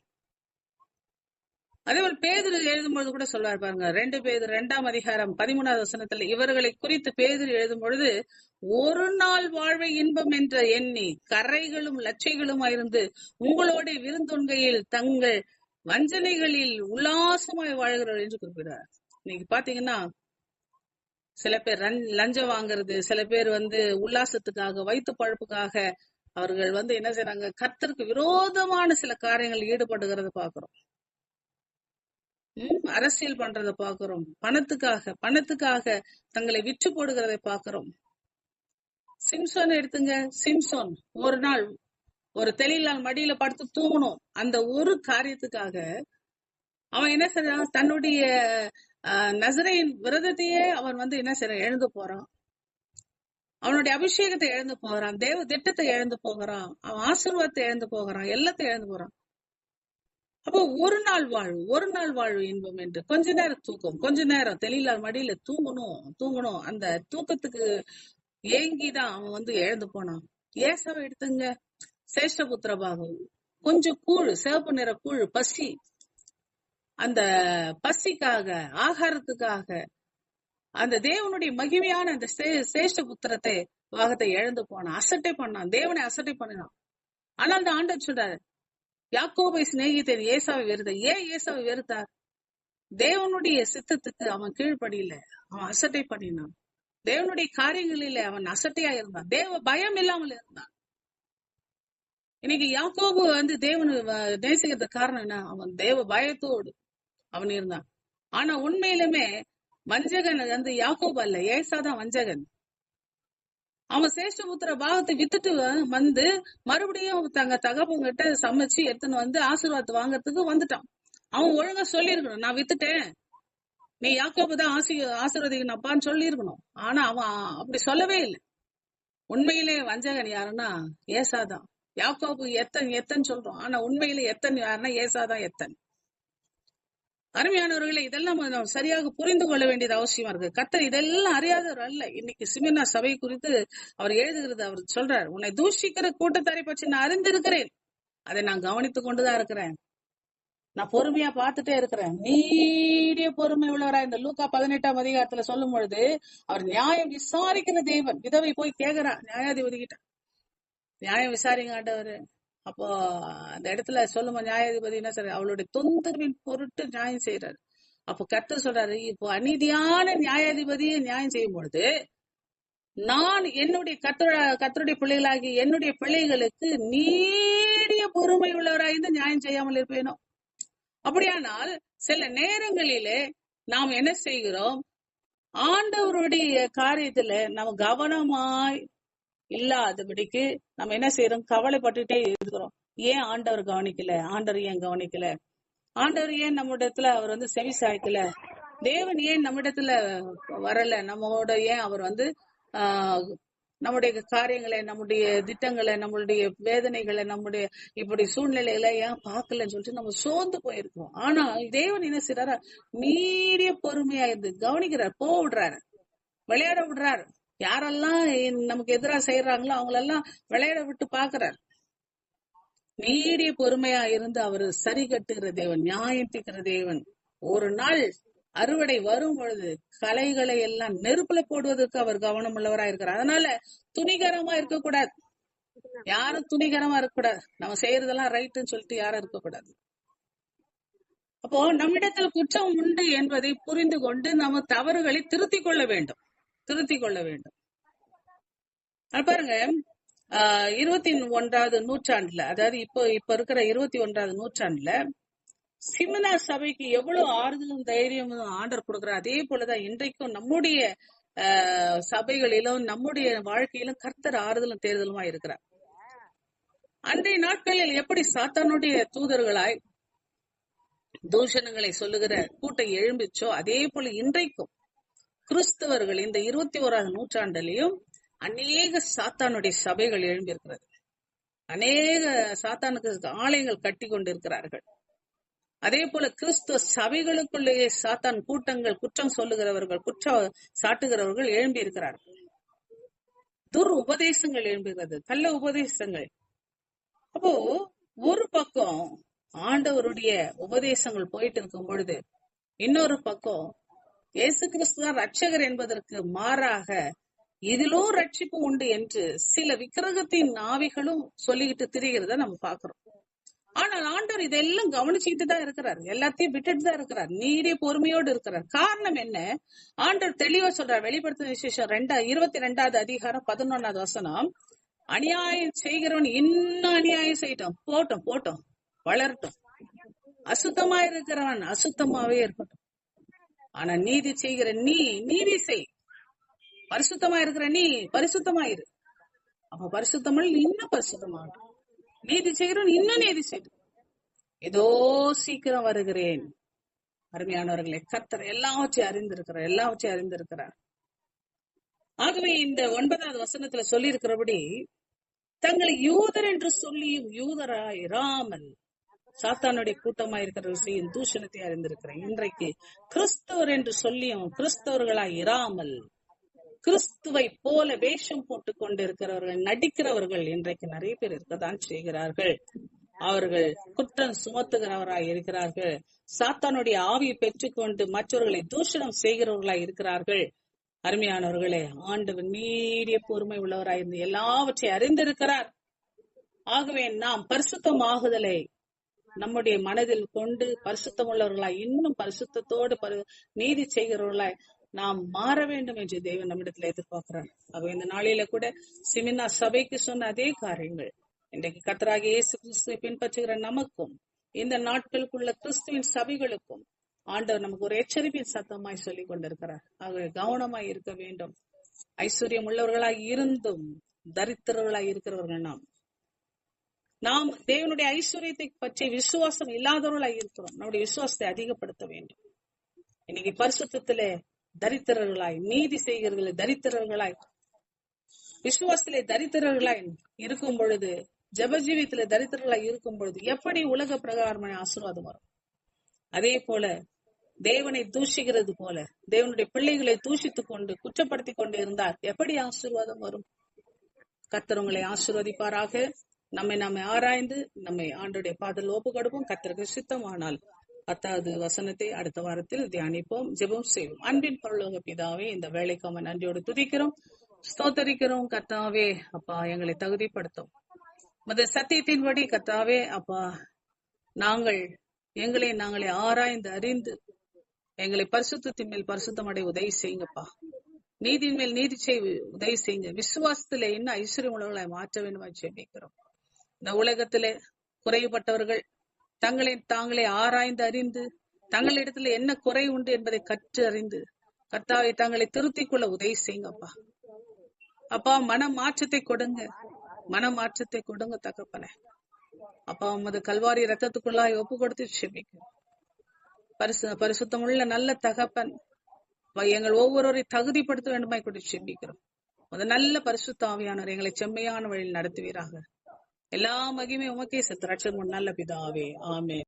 அதே போல பேதுரு எழுதும்பொழுது கூட சொல்வார் பாருங்க, 2 பேதுரு 2ஆம் அதிகாரம் 13வது வசனத்துல, இவர்களை குறித்து பேதுரு எழுதும் பொழுது, ஒரு நாள் வாழ்வை இன்பம் என்ற எண்ணி கரைகளும் லட்சைகளுமாயிருந்து உங்களோட விருந்தொன்கையில் தங்கள் வஞ்சனைகளில் உல்லாசமாய் வாழ்கிறார் என்று குறிப்பிடுறார். இன்னைக்கு பாத்தீங்கன்னா சில பேர் லஞ்சம் வாங்குறது, சில பேர் வந்து உல்லாசத்துக்காக, வயிற்று பழப்புக்காக அவர்கள் வந்து என்ன செய்யறாங்க? கர்த்தருக்கு விரோதமான சில காரியங்கள் ஈடுபடுகிறத பாக்குறோம். அரசியல் பண்றத பாக்குறோம். பணத்துக்காக தங்களை விற்று போடுகிறதை பாக்குறோம். சிம்சோன் எடுத்துங்க. சிம்சோன் ஒரு நாள் ஒரு தெளிலால் மடியில படுத்து தூங்கணும், அந்த ஒரு காரியத்துக்காக அவன் என்ன செய்யறான்? தன்னுடைய நசரேயின் விரதத்தையே அவன் வந்து என்ன செய்யறான்? எழுந்து போறான். அவனுடைய அபிஷேகத்தை எழுந்து போகிறான், தேவ திட்டத்தை எழுந்து போகிறான், அவன் ஆசீர்வாதத்தை எழுந்து போகிறான், எல்லாத்தையும் எழுந்து போறான். அப்போ ஒரு நாள் வாழ்வு இன்பம் என்று கொஞ்ச நேரம் தூக்கம், கொஞ்ச நேரம் தெளியில மடியில தூங்கணும். அந்த தூக்கத்துக்கு ஏங்கிதான் அவன் இழந்து போனான். ஏசாவை எடுத்துங்க, சேஷ்டபுத்திர பாகம், கொஞ்சம் கூழ், சிவப்பு நிற கூழ், பசி, அந்த பசிக்காக, ஆகாரத்துக்காக அந்த தேவனுடைய மகிமையான அந்த சேஷ்டபுத்திரத்தை பாகத்தை இழந்து போனான், அசட்டை பண்ணான், தேவனை அசட்டை பண்ணினான். ஆனால் அந்த ஆண்டவர் சொல்றாரு, யாக்கோபை சிநேகித்தேன், ஏசாவை வெறுத்தார். ஏன் ஏசாவை வெறுத்தார்? தேவனுடைய சித்தத்துக்கு அவன் கீழ்ப்படியில, அவன் அசட்டை பண்ணினான். தேவனுடைய காரியங்களில அவன் அசட்டையா இருந்தான், தேவ பயம் இல்லாமல் இருந்தான். இன்னைக்கு யாக்கோபு தேவனு நேசிக்கிறது காரணம் என்ன? அவன் தேவ பயத்தோடு அவன் இருந்தான். ஆனா உண்மையிலுமே வஞ்சகன் யாக்கோபு அல்ல, ஏசாதான் வஞ்சகன். அவன் சேஷ்டபுத்திர பாகத்தை வித்துட்டு மறுபடியும் தங்க தகப்பங்கிட்ட சமைச்சு எடுத்துன்னு ஆசீர்வாதத்தை வாங்கறதுக்கு வந்துட்டான். அவன் ஒழுங்கா சொல்லிருக்கணும், நான் வித்துட்டேன், நீ யாக்கோபு தான் ஆசீர்வதிக்கணும்ப்பான்னு சொல்லிருக்கணும். ஆனா அவன் அப்படி சொல்லவே இல்லை. உண்மையிலே வஞ்சகன் யாருன்னா ஏசாதான். யாக்கோபு எத்தன் சொல்றோம், ஆனா உண்மையிலே எத்தன் யாருன்னா ஏசாதான் எத்தன். அருமையானவர்களை, இதெல்லாம் நம்ம சரியாக புரிந்து கொள்ள வேண்டியது அவசியமா இருக்கு. கர்த்தர் இதெல்லாம் அறியாதவர் அல்ல. இன்னைக்கு சிமினா சபை குறித்து அவர் எழுதுகிறது, அவர் சொல்றார், உன்னை தூஷிக்கிற கூட்டத்தாரை பற்றி நான் அறிந்திருக்கிறேன், அதை நான் கவனித்துக் கொண்டுதான் இருக்கிறேன், நான் பொறுமையா பார்த்துட்டே இருக்கிறேன். நீடிய பொறுமை உள்ளவரா இந்த லூக்கா 18ஆம் அதிகாரத்துல சொல்லும் பொழுது, அவர் நியாயம் விசாரிக்கிற தேவன். விதவை போய் கேக்குறா நியாயாதிபதி கிட்ட, நியாயம் விசாரிங்க ஆண்டவரு. அப்போ அந்த இடத்துல சொல்லுமா நியாயாதிபதி என்ன சார், அவளுடைய தொந்தரவின் பொருட்டு நியாயம் செய்யறாரு. அப்போ கர்த்தர் சொல்றாரு, இப்போ அநீதியான நியாயாதிபதியை நியாயம் செய்யும் பொழுது நான் என்னுடைய கர்த்தருடைய பிள்ளைகளாகி என்னுடைய பிள்ளைகளுக்கு நீடிய பொறுமை உள்ளவராய்ந்து நியாயம் செய்யாமல் இருப்பேனோ? அப்படியானால் சில நேரங்களிலே நாம் என்ன செய்கிறோம், ஆண்டவருடைய காரியத்துல நம்ம கவனமாய் இல்லாதபடிக்கு நம்ம என்ன செய்யறோம், கவலைப்பட்டுட்டே இருக்கிறோம். ஏன் ஆண்டவர் கவனிக்கல, ஆண்டவர் ஏன் கவனிக்கல, ஆண்டவர் ஏன் நம்ம இடத்துல அவர் செவி சாய்க்கல, தேவன் ஏன் நம்ம இடத்துல வரல, நம்மோட ஏன் அவர் நம்முடைய காரியங்களை, நம்முடைய திட்டங்களை, நம்மளுடைய வேதனைகளை, நம்முடைய இப்படி சூழ்நிலைகளை ஏன் பார்க்கலன்னு சொல்லிட்டு நம்ம சோர்ந்து போயிருக்கோம். ஆனா தேவன் என்ன செய்யறாரு, மீறிய பொறுமையா இருந்து கவனிக்கிறார், விடுறாரு, விளையாட விடுறாரு. யாரெல்லாம் நமக்கு எதிராக செய்யறாங்களோ அவங்களெல்லாம் விளையாட விட்டு பாக்குறார். நீடிய பொறுமையா இருந்து அவர் சரி கட்டுகிற தேவன், நியாயத்திக்கிற தேவன். ஒரு நாள் அறுவடை வரும் பொழுது களைகளை எல்லாம் நெருப்புல போடுவதற்கு அவர் கவனம் உள்ளவரா இருக்கிறார். அதனால துணிகரமா இருக்கக்கூடாது, யாரும் துணிகரமா இருக்கக்கூடாது. நம்ம செய்யறதெல்லாம் ரைட்டுன்னு சொல்லிட்டு யாரும் இருக்கக்கூடாது. அப்போ நம்மிடத்தில் குற்றம் உண்டு என்பதை புரிந்து கொண்டு நம்ம தவறுகளை திருத்திக் கொள்ள வேண்டும். பாருங்க, 21வது நூற்றாண்டுல, அதாவது இப்ப இருக்கிற 21வது நூற்றாண்டுல சிமினா சபைக்கு எவ்வளவு ஆறுதலும் தைரியமும் ஆண்டர் கொடுக்கிறார். அதே போலதான் இன்றைக்கும் நம்முடைய சபைகளிலும் நம்முடைய வாழ்க்கையிலும் கர்த்தர் ஆறுதலும் தேர்தலுமா இருக்கிறார். அன்றைய நாட்களில் எப்படி சாத்தானுடைய தூதர்களாய் தூஷணங்களை சொல்லுகிற கூட்டம் எழும்பிச்சோ, அதே போல இன்றைக்கும் கிறிஸ்தவர்கள் இந்த 21வது நூற்றாண்டிலையும் அநேக சாத்தானுடைய சபைகள் எழும்பியிருக்கிறது. அநேக சாத்தானுக்கு ஆலயங்கள் கட்டி கொண்டிருக்கிறார்கள். அதே போல கிறிஸ்துவ சபைகளுக்குள்ளேயே சாத்தான் கூட்டங்கள், குற்றம் சொல்லுகிறவர்கள், குற்றம் சாட்டுகிறவர்கள் எழும்பி இருக்கிறார்கள். துர் உபதேசங்கள் எழும்புகிறது, கள்ள உபதேசங்கள். அப்போ ஒரு பக்கம் ஆண்டவருடைய உபதேசங்கள் போயிட்டு இருக்கும் பொழுது, இன்னொரு பக்கம் இயேசு கிறிஸ்துதான் ரட்சகர் என்பதற்கு மாறாக இதிலும் ரட்சிப்பு உண்டு என்று சில விக்கிரகத்தின் ஆவிகளும் சொல்லிக்கிட்டு திரிகிறத நம்ம பாக்குறோம். ஆனால் ஆண்டவர் இதெல்லாம் கவனிச்சுக்கிட்டு தான் இருக்கிறார், எல்லாத்தையும் விட்டுட்டு தான் இருக்கிறார், நீடிய பொறுமையோடு இருக்கிறார். காரணம் என்ன? ஆண்டவர் தெளிவா சொல்றார். வெளிப்படுத்தின விசேஷம் 22வது அதிகாரம் 11வது வசனம், அநியாயம் செய்கிறவன் இன்னும் அநியாயம் செய்யட்டும், போட்டும் வளரட்டும். அசுத்தமா இருக்கிறவன் அசுத்தமாவே இருக்கட்டும். ஆனா நீதி செய்கிற நீதி செய், பரிசுத்தமா இருக்கிற நீ பரிசுத்தமாயிரு. அப்ப பரிசுத்தமல் இன்னும் பரிசுத்தமாகட்டும், நீதி செய்கிறோம் இன்னும் நீதி செய்யும். ஏதோ சீக்கிரம் வருகிறேன். அருமையானவர்களே, கர்த்தர் எல்லாவற்றையும் அறிந்திருக்கிறார். ஆகவே இந்த 9வது வசனத்துல சொல்லி இருக்கிறபடி, தங்களை யூதர் என்று சொல்லியும் யூதராயிராமல் சாத்தானுடைய கூட்டமா இருக்கிறவர்கள் செய்யும் தூஷணத்தை அறிந்திருக்கிறேன். இன்றைக்கு கிறிஸ்தவர் என்று சொல்லியும் கிறிஸ்தவர்களாய் இராமல் கிறிஸ்துவை போல வேஷம் போட்டுக் கொண்டிருக்கிறவர்கள், நடிக்கிறவர்கள் இன்றைக்கு நிறைய பேர் இருக்கத்தான் செய்கிறார்கள். அவர்கள் குற்றம் சுமத்துகிறவராய் இருக்கிறார்கள். சாத்தானுடைய ஆவியை பெற்றுக்கொண்டு மற்றவர்களை தூஷணம் செய்கிறவர்களாய் இருக்கிறார்கள். அருமையானவர்களே, ஆண்டவர் நீடிய பொறுமை உள்ளவராயிருந்து எல்லாவற்றை அறிந்திருக்கிறார். ஆகவே நாம் பரிசுத்தமாகுதலை நம்முடைய மனதில் கொண்டு பரிசுத்தம் உள்ளவர்களாய், இன்னும் பரிசுத்தத்தோடு நீதி செய்கிறவர்களாய் நாம் மாற வேண்டும் என்று தேவன் நம்மிடத்துல எதிர்பார்க்கிறார். ஆகவே இந்த நாளில கூட சிமினா சபைக்கு சொன்ன அதே காரியங்கள் இன்றைக்கு கர்த்தராகிய இயேசு கிறிஸ்துவை பின்பற்றுகிற நமக்கும் இந்த நாட்களுக்குள்ள கிறிஸ்துவின் சபைகளுக்கும் ஆண்டவர் நமக்கு ஒரு எச்சரிப்பின் சத்தமாய் சொல்லிக் கொண்டிருக்கிறார். ஆகவே கவனமாய் இருக்க வேண்டும். ஐஸ்வர்யம் உள்ளவர்களாய் இருந்தும் தரித்திரர்களாய் இருக்கிறவர்கள் நாம் தேவனுடைய ஐஸ்வர்யத்தை பற்றி விசுவாசம் இல்லாதவர்களாய் இருக்கிறோம். நம்முடைய விசுவாசத்தை அதிகப்படுத்த வேண்டும். இன்னைக்கு பரிசுத்தத்திலே தரித்திரர்களாய், நீதி செய்கிறவர்களே தரித்திரர்களாய், விசுவாசத்திலே தரித்திரர்களாய் இருக்கும் பொழுது, ஜபஜீவியத்திலே தரித்திரர்களாய் இருக்கும் பொழுது எப்படி உலக பிரகாரமான ஆசீர்வாதம் வரும்? அதே போல தேவனை தூஷிக்கிறது போல தேவனுடைய பிள்ளைகளை தூஷித்துக் கொண்டு குற்றப்படுத்திக் கொண்டு இருந்தால் எப்படி ஆசீர்வாதம் வரும்? கர்த்தர் உங்களை ஆசீர்வதிப்பாராக. நம்மை ஆராய்ந்து நம்மை ஆண்டோடைய பாதல் ஒப்பு கொடுப்போம். கர்த்தருக்கு சித்தமானால் 10வது வசனத்தை அடுத்த வாரத்தில் தியானிப்போம், ஜெபம் செய்வோம். அன்பின் பரலோக பிதாவே, இந்த வேலைக்காம நன்றியோடு துதிக்கிறோம், ஸ்தோத்தரிக்கிறோம். கர்த்தாவே அப்பா, எங்களை தகுதிப்படுத்தும் சத்தியத்தின்படி. கர்த்தாவே அப்பா, எங்களை நாங்களே ஆராய்ந்து அறிந்து எங்களை பரிசுத்தத்தின் மேல் பரிசுத்தமடை உதவி செய்யுங்கப்பா. நீதியின் மேல் நீதி செய்ய உதவி செய்யுங்க. விசுவாசத்துல இன்னும் ஐஸ்வர்யம் உள்ளவர்களை மாற்ற வேண்டும் ஜெபிக்கிறோம். இந்த உலகத்திலே குறைபட்டவர்கள் தங்களை தாங்களே ஆராய்ந்து அறிந்து தங்களிடத்துல என்ன குறை உண்டு என்பதை கற்று அறிந்து கர்த்தாவை தங்களை திருத்திக் கொள்ள உதவி செய்யுங்கப்பா. அப்பா, மன மாற்றத்தை கொடுங்க தகப்பனே. அப்பா, உமது கல்வாரி ரத்தத்துக்குள்ளாய் ஒப்பு கொடுத்து செபிக்கிறோம். பரிசுத்தமுள்ள நல்ல தகப்பன், எங்கள் ஒவ்வொருவரை தகுதிப்படுத்த வேண்டுமாய் கூட செபிக்கிறோம். நல்ல பரிசுத்த ஆவியானவர் எங்களை செம்மையான வழியில் நடத்துவீராக. எல்லா மகிமை உமக்கே செலுத்துகிறோம் நல்ல பிதாவே, ஆமென்.